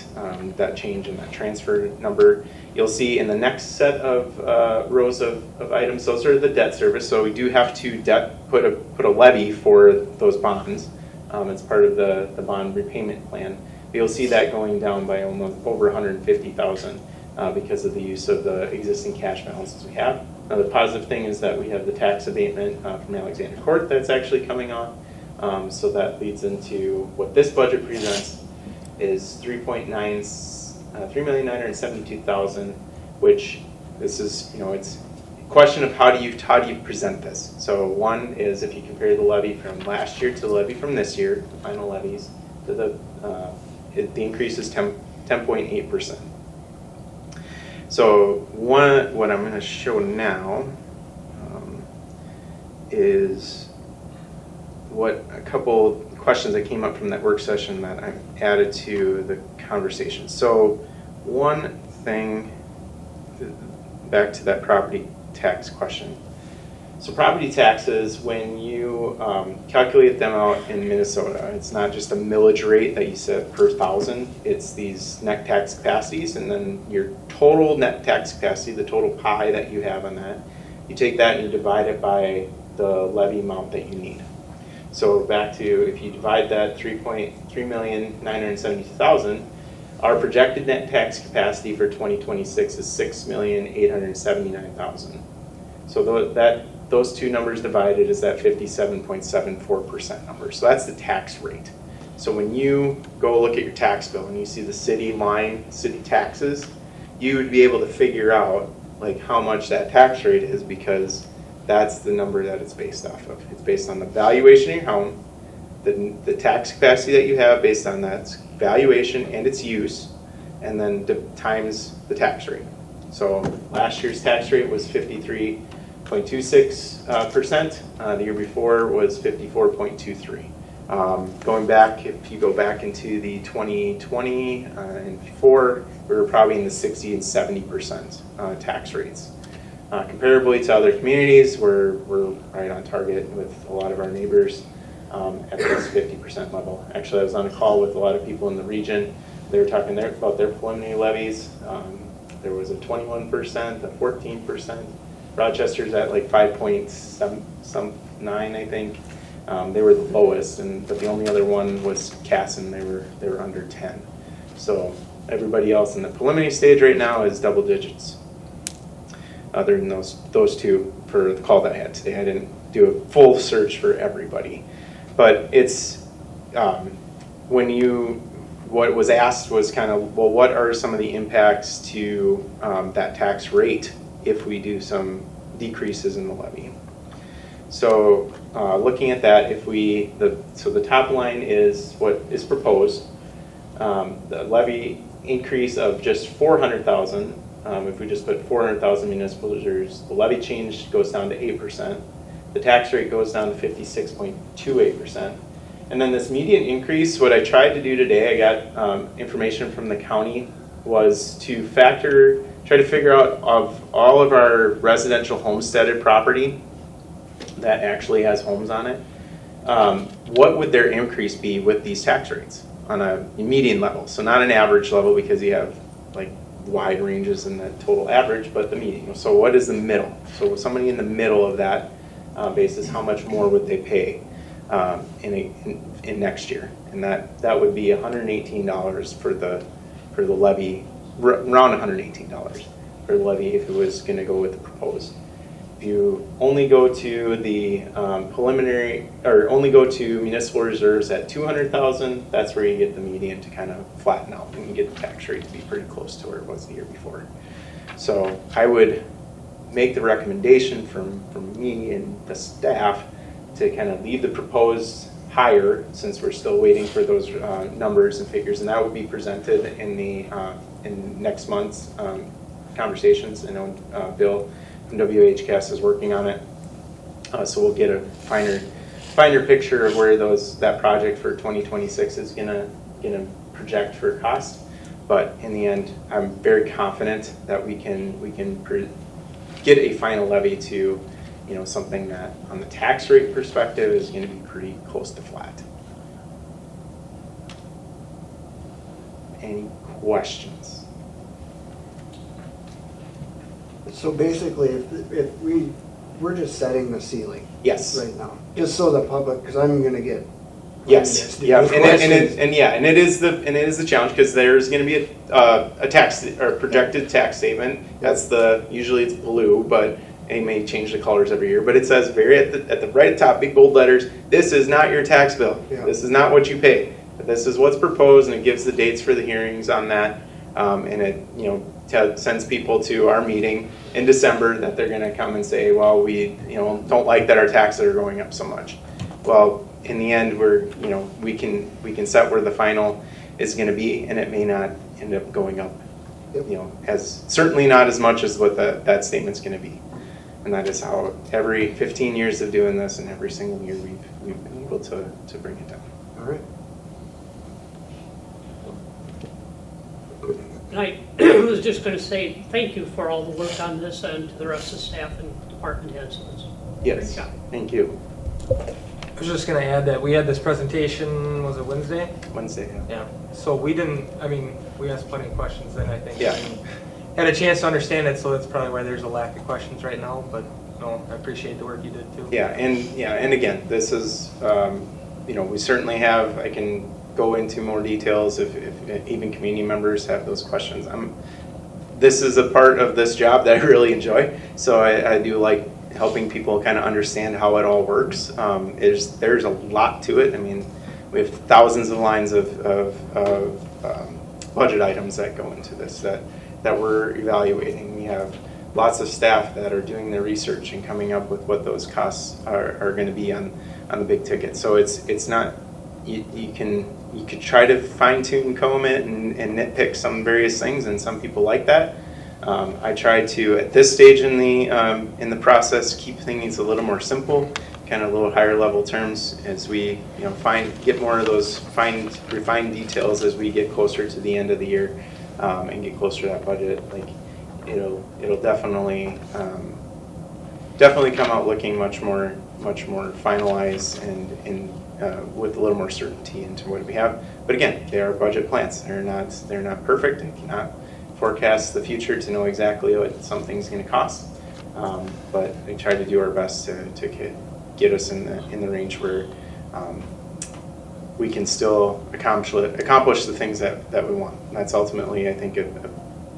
change in that transfer number. You'll see in the next set of rows of items, those are the debt service. So we do have to put a levy for those bonds. It's part of the bond repayment plan. You'll see that going down by almost over 150,000 because of the use of the existing cash balances we have. Now the positive thing is that we have the tax abatement from Alexander Court that's actually coming on. So that leads into what this budget presents is $3,972,000, which this is it's a question of how do you present this. So one is if you compare the levy from last year to the levy from this year, the final levies, to the increase is 10.8%. So what I'm going to show now is a couple questions that came up from that work session that I added to the conversation. So one thing, back to that property tax question. So property taxes, when you calculate them out in Minnesota, it's not just a millage rate that you set per thousand, it's these net tax capacities, and then your total net tax capacity, the total pie that you have on that, you take that and you divide it by the levy amount that you need. So back to, if you divide that 3,972,000, our projected net tax capacity for 2026 is 6,879,000. So those two numbers divided is that 57.74% number. So that's the tax rate. So when you go look at your tax bill and you see the city taxes, you would be able to figure out how much that tax rate is, because that's the number that it's based off of. It's based on the valuation of your home, the tax capacity that you have based on that valuation and its use, and then times the tax rate. So last year's tax rate was 53.26%. The year before was 54.23. Going back, if you go back into the 2020 and before, we were probably in the 60 and 70% tax rates. Comparably to other communities, we're right on target with a lot of our neighbors at this 50% level. Actually, I was on a call with a lot of people in the region. They were talking about their preliminary levies. There was a 21%, a 14%. Rochester's at 5.9, I think. They were the lowest, but the only other one was Casson. They were under 10. So everybody else in the preliminary stage right now is double digits. Other than those two for the call that I had today. I didn't do a full search for everybody. But it's, what was asked was kind of, well, what are some of the impacts to that tax rate if we do some decreases in the levy? So looking at that, if so the top line is what is proposed. The levy increase of just 400,000. If we just put 400,000 municipal reserves, the levy change goes down to 8%. The tax rate goes down to 56.28%. And then this median increase, what I tried to do today, I got information from the county, was to try to figure out of all of our residential homesteaded property that actually has homes on it, what would their increase be with these tax rates on a median level? So not an average level, because you have like wide ranges in the total average, but the median. So what is the middle? So somebody in the middle of that basis, how much more would they pay in next year? And that would be $118 for the levy, around $118 for the levy if it was going to go with the proposed. If you only go to the only go to municipal reserves at 200,000, that's where you get the median to kind of flatten out, and you get the tax rate to be pretty close to where it was the year before. So I would make the recommendation from me and the staff to kind of leave the proposed higher, since we're still waiting for those numbers and figures, and that would be presented in next month's conversations. I know Bill from WHCAS is working on it, so we'll get a finer picture of where that project for 2026 is gonna project for cost. But in the end, I'm very confident that we can get a final levy to something that on the tax rate perspective is going to be pretty close to flat. Any questions? So basically, if we're just setting the ceiling Yes. right now, just so the public, because I'm going to get Yes. Yeah. And it is the challenge, because there's going to be a tax or projected tax statement. That's usually it's blue, but they may change the colors every year. But it says at the right top, big bold letters, this is not your tax bill. Yeah. This is not what you pay. But this is what's proposed, and it gives the dates for the hearings on that. And it sends people to our meeting in December that they're going to come and say, well, we don't like that our taxes are going up so much. Well, in the end, we can set where the final is going to be, and it may not end up going up, as certainly not as much as what that statement's going to be. And that is how every 15 years of doing this, and every single year we've been able to bring it down. All right. And I was just going to say thank you for all the work on this, and to the rest of the staff and department heads. Yes, Great job. thank you. I was just gonna add that we had this presentation, was it Wednesday? Wednesday, yeah. Yeah, so we asked plenty of questions then, I think. Yeah. And had a chance to understand it, so that's probably why there's a lack of questions right now, but no, I appreciate the work you did too. And again, this is, we certainly have, I can go into more details if even community members have those questions. This is a part of this job that I really enjoy, so I do like helping people kind of understand how it all works. There's a lot to it. I mean, we have thousands of lines of budget items that go into this that we're evaluating. We have lots of staff that are doing their research and coming up with what those costs are going to be on the big ticket. So it's not, you could try to fine tune, comb it, and nitpick some various things, and some people like that. I try to, at this stage in the process, keep things a little more simple, kind of a little higher level terms, as we get more of those refined details as we get closer to the end of the year and get closer to that budget. Like it'll definitely come out looking much more finalized and with a little more certainty into what we have. But again, they are budget plans. They're not perfect. They cannot forecast the future to know exactly what something's going to cost. But we try to do our best to get us in the range where we can still accomplish the things that we want. And that's ultimately, I think,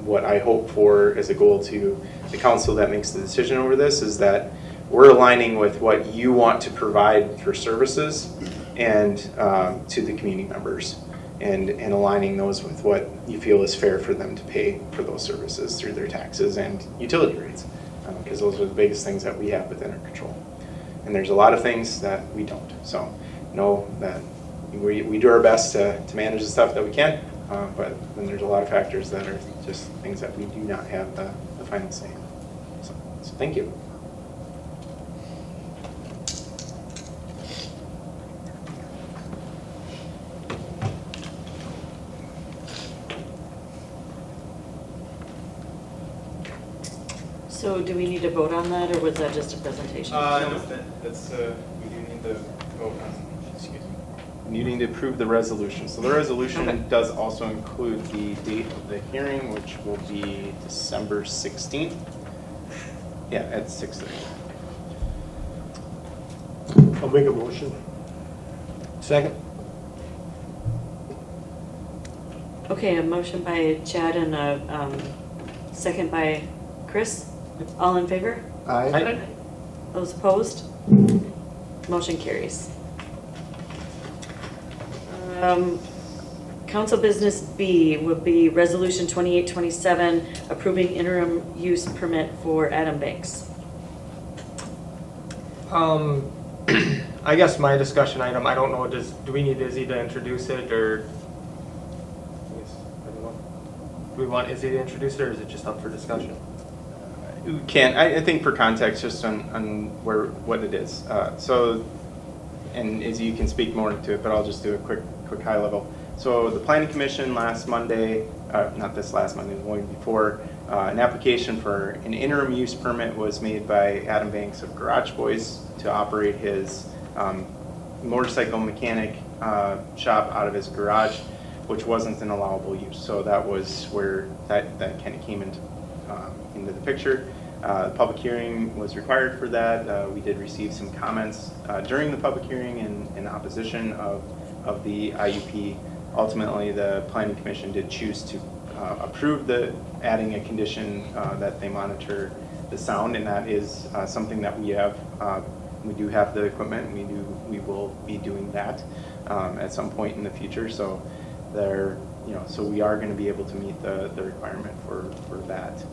what I hope for as a goal to the council that makes the decision over this, is that we're aligning with what you want to provide for services and to the community members, and aligning those with what you feel is fair for them to pay for those services through their taxes and utility rates, because those are the biggest things that we have within our control. and there's a lot of things that we don't. So know that we do our best to manage the stuff that we can, but then there's a lot of factors that are just things that we do not have the final say in. So thank you. So do we need to vote on that, or was that just a presentation? No, that's, we do need to vote on, excuse me. You need to approve the resolution. So the resolution does also include the date of the hearing, which will be December 16th. Yeah, at 6:30. I'll make a motion. Second? Okay, a motion by Chad and a second by Chris. All in favor? Aye. Those opposed? Motion carries. Council Business B would be Resolution 2827, approving interim use permit for Adam Banks. I guess my discussion item, I don't know, do we need Izzy to introduce it, or? I don't know. Do we want Izzy to introduce it, or is it just up for discussion? We can, I think for context, just on what it is. So, and as you can speak more to it, but I'll just do a quick high level. So the Planning Commission last Monday, not this last Monday, the one before, an application for an interim use permit was made by Adam Banks of Garage Boys to operate his motorcycle mechanic shop out of his garage, which wasn't an allowable use. So that was where that kind of came into the picture. The public hearing was required for that. We did receive some comments during the public hearing in opposition of the IUP. Ultimately, the Planning Commission did choose to approve adding a condition that they monitor the sound, and that is something that we have. We do have the equipment. We will be doing that at some point in the future. So so we are going to be able to meet the requirement for that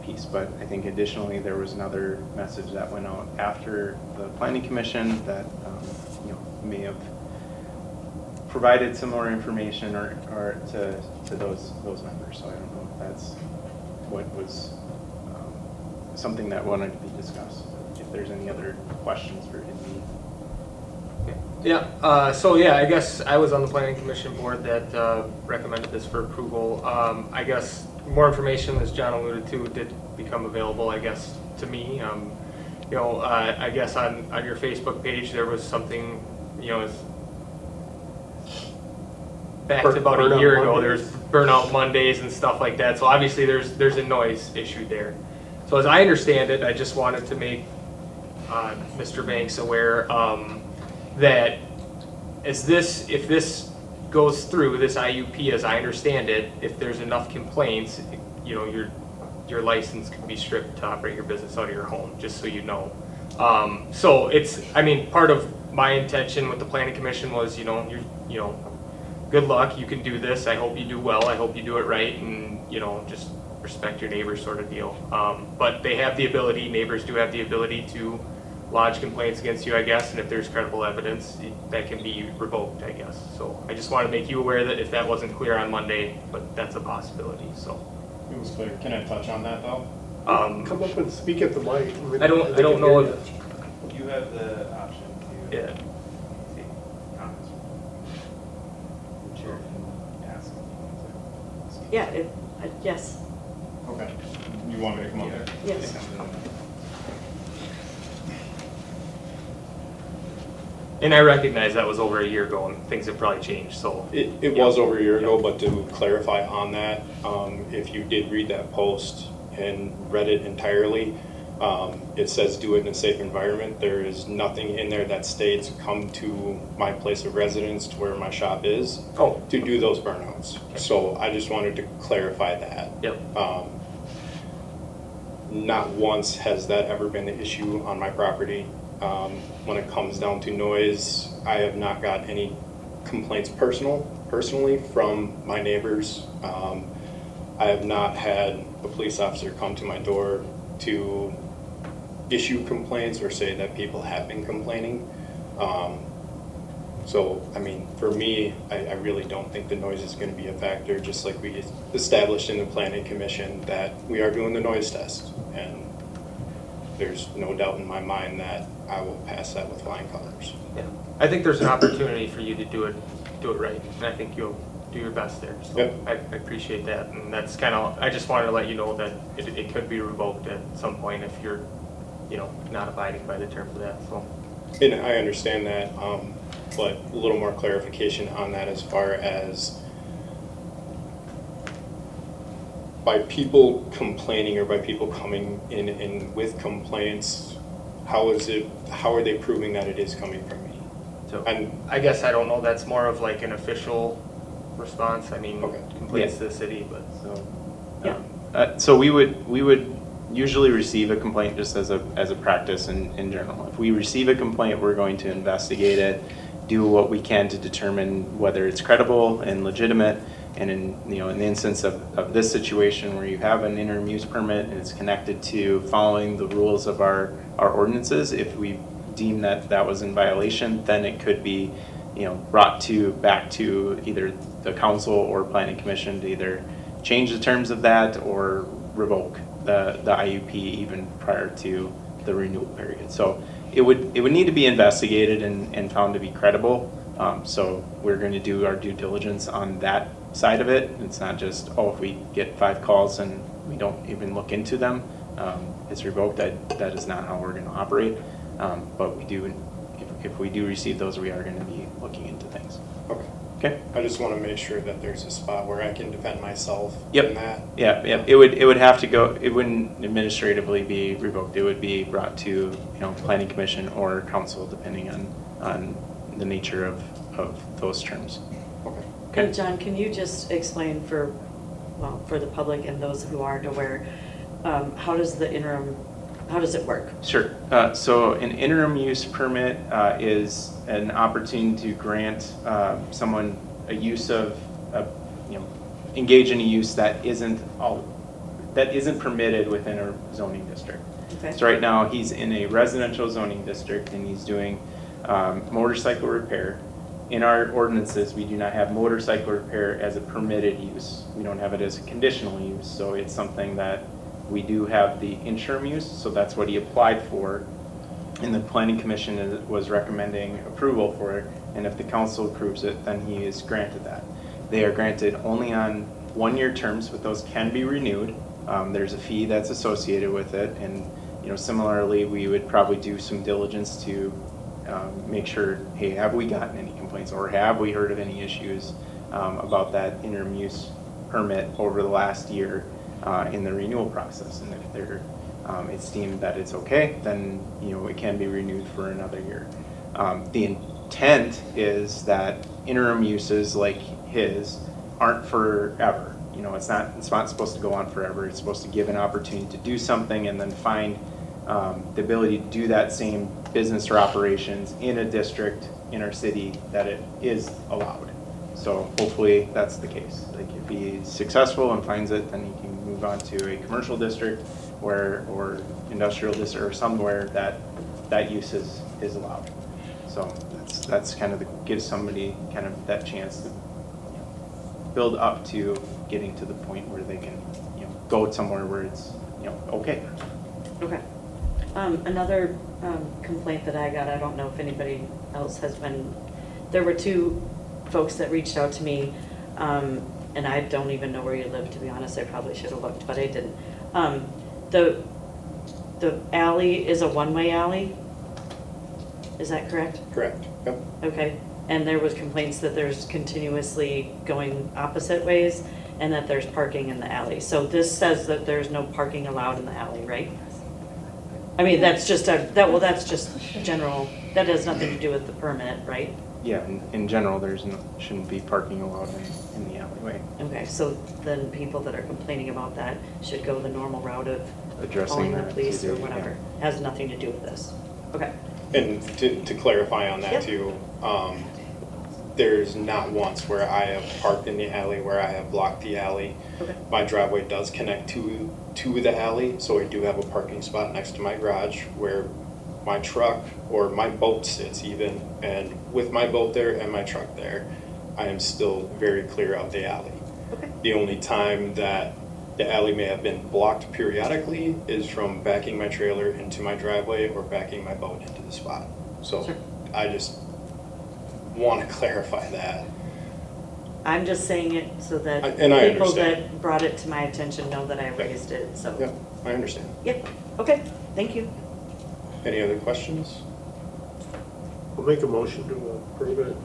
piece. But I think additionally there was another message that went out after the Planning Commission that may have provided some more information or to those members. So I don't know if that's what was something that wanted to be discussed. If there's any other questions for Izzy. Yeah, so yeah, I guess I was on the Planning Commission board that recommended this for approval. I guess more information, as John alluded to, did become available, I guess, to me. I guess on your Facebook page there was something, back to about a year ago, there's burnout Mondays and stuff like that. So obviously there's a noise issue there. So as I understand it, I just wanted to make Mr. Banks aware that if this goes through, this IUP as I understand it, if there's enough complaints, your license can be stripped to operate your business out of your home, just so you know. So part of my intention with the Planning Commission was, good luck, you can do this, I hope you do well, I hope you do it right, and, just respect your neighbors sort of deal. But they have the ability, neighbors do have the ability to lodge complaints against you, I guess, and if there's credible evidence, that can be revoked, I guess. So I just want to make you aware that if that wasn't clear on Monday, but that's a possibility, so. It was clear. Can I touch on that though? Come up and speak at the mic. I don't know if. You have the option to Yeah. take comments. Chair can ask. Yeah, yes, Okay. You want me to come up there? yes. And I recognize that was over a year ago and things have probably changed, so. It was over a year ago, but to clarify on that, if you did read that post and read it entirely, it says do it in a safe environment. There is nothing in there that states come to my place of residence to where my shop is to do those burnouts. So I just wanted to clarify that. Yep. Not once has that ever been an issue on my property. When it comes down to noise, I have not got any complaints personally from my neighbors. I have not had a police officer come to my door to issue complaints or say that people have been complaining. So, I mean, for me, I really don't think the noise is going to be a factor, just like we established in the Planning Commission that we are doing the noise test. And there's no doubt in my mind that I will pass that with flying colors. Yeah, I think there's an opportunity for you to do it right, and I think you'll do your best there. So Yep. I appreciate that, and that's kind of, I just wanted to let you know that it could be revoked at some point if you're, not abiding by the terms of that, so. And I understand that, but a little more clarification on that as far as by people complaining or by people coming in with complaints, how are they proving that it is coming from me? So And I guess I don't know, that's more of like an official response, I mean, Okay. complaints to the city, but. Yeah. So we would usually receive a complaint just as a practice in general. If we receive a complaint, we're going to investigate it, do what we can to determine whether it's credible and legitimate. And in the instance of this situation where you have an interim use permit and it's connected to following the rules of our ordinances, if we deem that was in violation, then it could be brought back to either the council or planning commission to either change the terms of that or revoke the IUP even prior to the renewal period. So it would need to be investigated and found to be credible. So we're going to do our due diligence on that side of it. It's not just, if we get 5 calls and we don't even look into them, it's revoked. That is not how we're going to operate. But we do, if we do receive those, we are going to be looking into things. Okay. Okay. I just want to make sure that there's a spot where I can defend myself Yep. in that. Yeah. It would have to go. It wouldn't administratively be revoked. It would be brought to planning commission or council, depending on the nature of those terms. Okay. And John, can you just explain for the public and those who aren't aware, how does it work? Sure. So an interim use permit is an opportunity to grant someone a use of, engage in a use that isn't permitted within a zoning district. Okay. So right now he's in a residential zoning district and he's doing motorcycle repair. In our ordinances, we do not have motorcycle repair as a permitted use. We don't have it as a conditional use. So it's something that we do have the interim use, so that's what he applied for. And the planning commission was recommending approval for it. And if the council approves it, then he is granted that. They are granted only on 1-year terms, but those can be renewed. There's a fee that's associated with it. And similarly, we would probably do some diligence to make sure, hey, have we gotten any complaints or have we heard of any issues about that interim use permit over the last year in the renewal process. And if it's deemed that it's okay, then it can be renewed for another year. The intent is that interim uses like his aren't forever. It's not supposed to go on forever. It's supposed to give an opportunity to do something and then find the ability to do that same business or operations in a district in our city that it is allowed. So hopefully that's the case. Like if he's successful and finds it, then he can move on to a commercial district or industrial district or somewhere that use is allowed. So that's kind of gives somebody kind of that chance to build up to getting to the point where they can go somewhere where it's okay. Okay. Another complaint that I got, I don't know if anybody else has been, there were 2 folks that reached out to me, and I don't even know where you live, to be honest. I probably should have looked, but I didn't. The alley is a one-way alley? Is that correct? Correct. Yep. Okay. And there was complaints that there's continuously going opposite ways and that there's parking in the alley. So this says that there's no parking allowed in the alley, right? I mean, that's just that's just general, that has nothing to do with the permit, right? Yeah, in general, shouldn't be parking allowed in the alleyway. Okay, so then people that are complaining about that should go the normal route of Addressing calling the that police to or the- whatever. Has nothing to do with this. Okay. And to clarify on that Yep. too, there's not once where I have parked in the alley, where I have blocked the alley. Okay. My driveway does connect to the alley, so I do have a parking spot next to my garage where my truck or my boat sits even, and with my boat there and my truck there, I am still very clear of the alley. Okay. The only time that the alley may have been blocked periodically is from backing my trailer into my driveway or backing my boat into the spot. So Sure. I just want to clarify that. I'm just saying it so that And I people understand. that brought it to my attention know that I raised it, so. Yep, I understand. Yep, okay, thank you. Any other questions? We'll make a motion to approve it.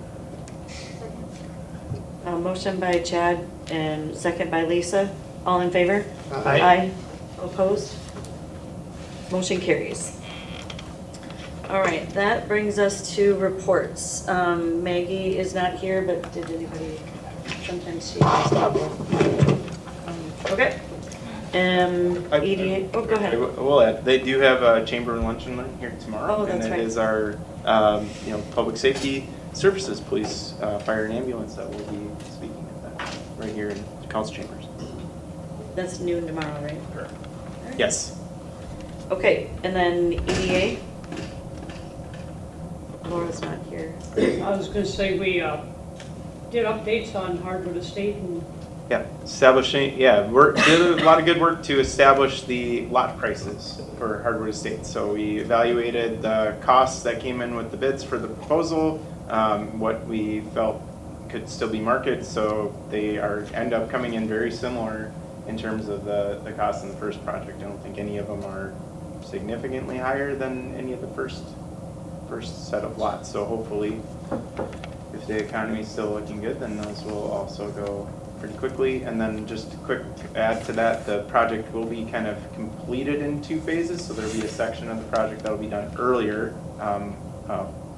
Motion by Chad and second by Lisa. All in favor? Aye. Opposed? Motion carries. All right, that brings us to reports. Maggie is not here, but did anybody, sometimes she has trouble. Okay. EDA, oh, go ahead. We'll add, they do have a chamber lunch and learn here tomorrow. Oh, that's And right. it is our, public safety services, police, fire and ambulance that will be speaking at that, right here in council chambers. That's noon tomorrow, right? Correct. Yes. Okay, and then EDA? Laura's not here. I was gonna say, we did updates on Hardwood Estate and Yeah, establishing, did a lot of good work to establish the lot prices for Hardwood Estates. So we evaluated the costs that came in with the bids for the proposal, what we felt could still be market, so they end up coming in very similar in terms of the cost in the first project. I don't think any of them are significantly higher than any of the first set of lots. So hopefully, if the economy's still looking good, then those will also go pretty quickly. And then just a quick add to that, the project will be kind of completed in 2 phases. So there'll be a section of the project that'll be done earlier,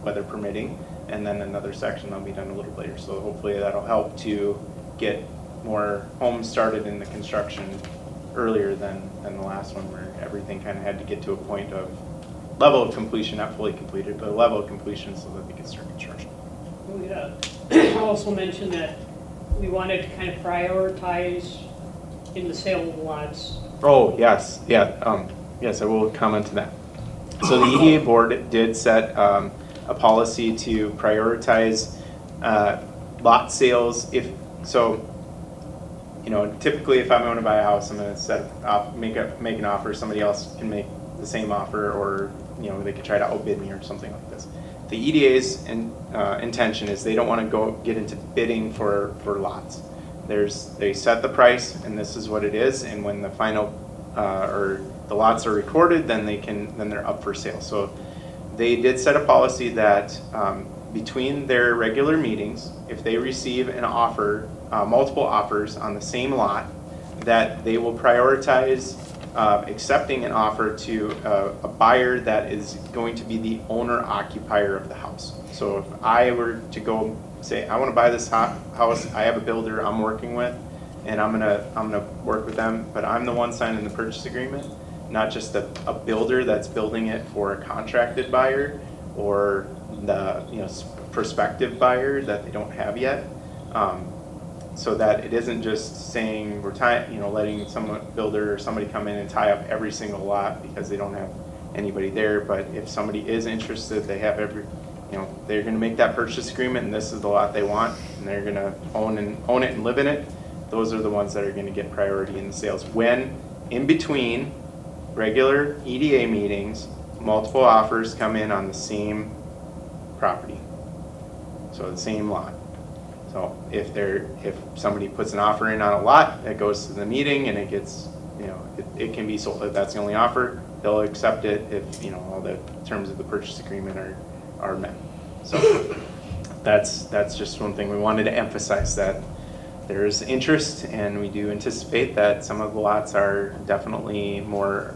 weather permitting, and then another section that'll be done a little later. So hopefully that'll help to get more homes started in the construction earlier than the last one, where everything kind of had to get to a point of level of completion, not fully completed, but a level of completion so that they could start construction. we also mentioned that we wanted to kind of prioritize in the sale of the lots. Oh, yes, yes, I will comment to that. So the EDA board did set a policy to prioritize lot sales. Typically if I'm going to buy a house, I'm going to make an offer, somebody else can make the same offer, or they could try to outbid me or something like this. The EDA's intention is they don't want to get into bidding for lots. They set the price, and this is what it is. And when the final or the lots are recorded, then they're up for sale. So they did set a policy that between their regular meetings, if they receive an offer, multiple offers on the same lot, that they will prioritize accepting an offer to a buyer that is going to be the owner-occupier of the house. So if I were to go say, I want to buy this house, I have a builder I'm working with, and I'm gonna work with them, but I'm the one signing the purchase agreement, not just a builder that's building it for a contracted buyer or the prospective buyer that they don't have yet. So that it isn't just saying we're letting some builder or somebody come in and tie up every single lot because they don't have anybody there. But if somebody is interested, they have they're going to make that purchase agreement, and this is the lot they want, and they're going to own it and live in it. Those are the ones that are going to get priority in the sales. When in between regular EDA meetings, multiple offers come in on the same property, so the same lot. So if somebody puts an offer in on a lot, it goes to the meeting and it gets, it can be sold. If that's the only offer, they'll accept it if, all the terms of the purchase agreement are met. So that's just one thing we wanted to emphasize, that there's interest, and we do anticipate that some of the lots are definitely more,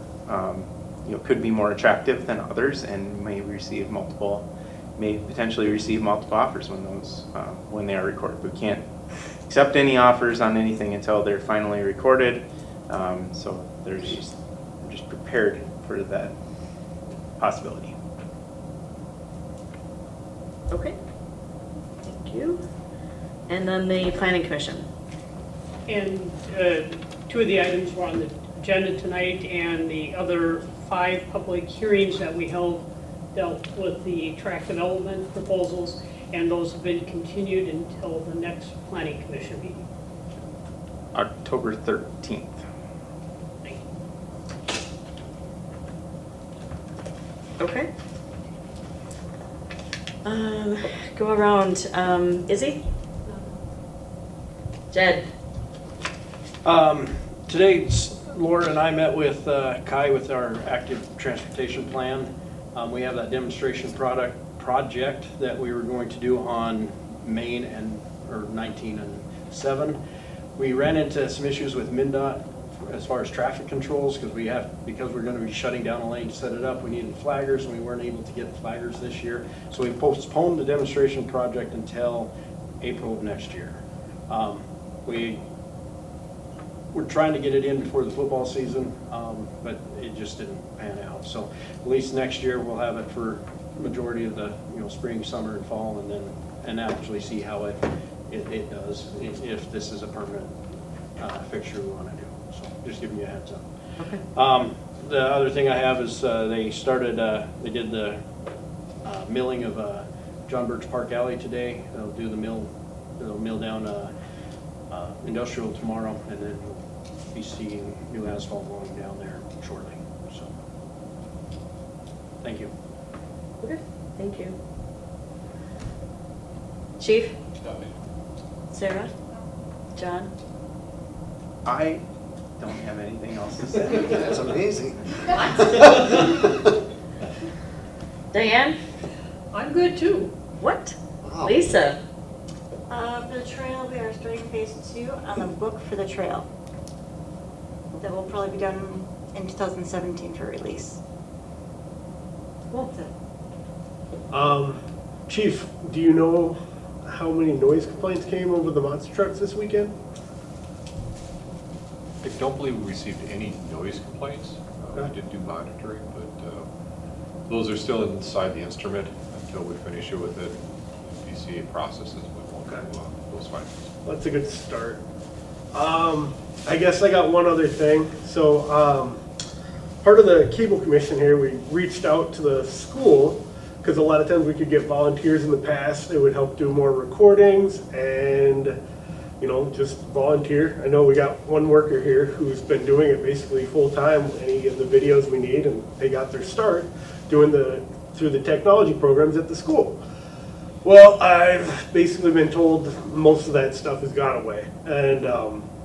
could be more attractive than others, and may potentially receive multiple offers when they are recorded. We can't accept any offers on anything until they're finally recorded. So we're just prepared for that possibility. Okay. Thank you. And then the planning commission. And two of the items were on the agenda tonight, and the other 5 public hearings that we held dealt with the tract development proposals, and those have been continued until the next planning commission meeting. October 13th. Okay. Go around, Izzy? Jed? Today, Laura and I met with Kai with our active transportation plan. We have that demonstration project that we were going to do on Main or 19 and 7. We ran into some issues with MnDOT as far as traffic controls because we're going to be shutting down a lane to set it up. We needed flaggers and we weren't able to get flaggers this year. So we postponed the demonstration project until April of next year. We're trying to get it in before the football season, but it just didn't pan out. So at least next year we'll have it for majority of the spring, summer, and fall, and actually see how it does if this is a permanent fixture we want to do. So just giving you a heads up. Okay. The other thing I have is they did the milling of John Birch Park Alley today. They'll do the mill. They'll mill down industrial tomorrow, and then we'll be seeing new asphalt going down there shortly. So, thank you. Okay, thank you. Chief? Sarah? John? I don't have anything else to say. That's amazing. Diane? I'm good too. What? Wow. Lisa? For the trail, we are starting phase 2 on a book for the trail. That will probably be done in 2017 for release. Cool. Chief, do you know how many noise complaints came over the monster trucks this weekend? I don't believe we received any noise complaints. We did do monitoring, but those are still inside the instrument until we finish it with it. The PCA processes, we won't do those findings. That's a good start. I guess I got one other thing. So part of the cable commission here, we reached out to the school because a lot of times we could get volunteers in the past. It would help do more recordings and, just volunteer. I know we got one worker here who's been doing it basically full time, any of the videos we need, and they got their start doing through the technology programs at the school. Well, I've basically been told most of that stuff has gone away. And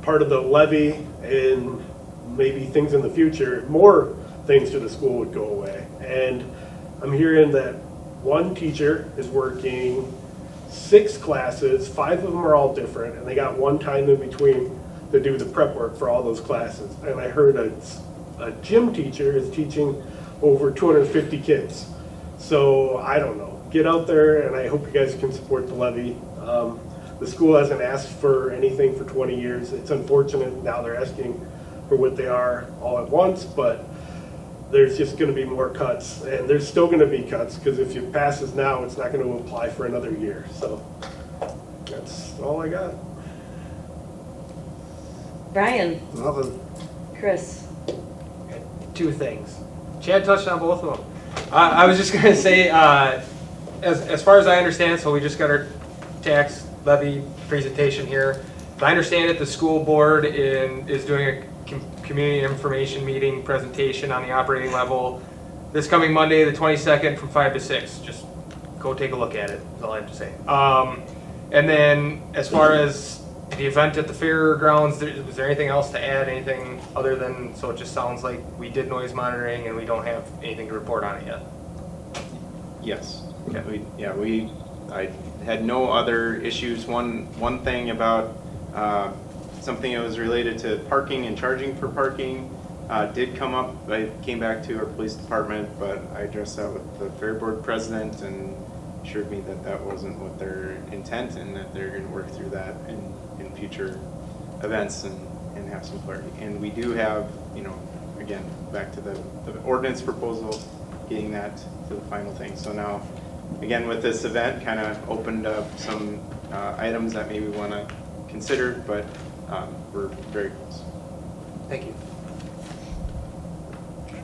part of the levy and maybe things in the future, more things to the school would go away. And I'm hearing that one teacher is working 6 classes, 5 of them are all different, and they got one time in between to do the prep work for all those classes. And I heard a gym teacher is teaching over 250 kids. So I don't know. Get out there, and I hope you guys can support the levy. The school hasn't asked for anything for 20 years. It's unfortunate now they're asking for what they are all at once, but there's just going to be more cuts, and there's still going to be cuts because if it passes now, it's not going to apply for another year. So that's all I got. Brian? Nothing. Chris? 2 things. Chad touched on both of them. I was just going to say, as far as I understand, so we just got our tax levy presentation here. If I understand it, the school board is doing a community information meeting presentation on the operating level this coming Monday, the 22nd, from 5 to 6. Just go take a look at it, is all I have to say. And then as far as the event at the fairgrounds, was there anything else to add, anything other than, so it just sounds like we did noise monitoring and we don't have anything to report on it yet? Yes. Okay. I had no other issues. One thing about something that was related to parking and charging for parking did come up. I came back to our police department, but I addressed that with the fair board president and assured me that that wasn't what their intent and that they're going to work through that in future events and have some clarity. And we do have, again, back to the ordinance proposal, getting that to the final thing. So now, again, with this event, kind of opened up some items that maybe we want to consider, but we're very close. Thank you.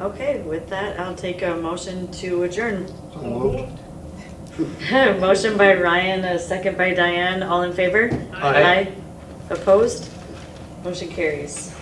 Okay, with that, I'll take a motion to adjourn. So moved. Motion by Ryan, a second by Diane. All in favor? Aye. Opposed? Motion carries.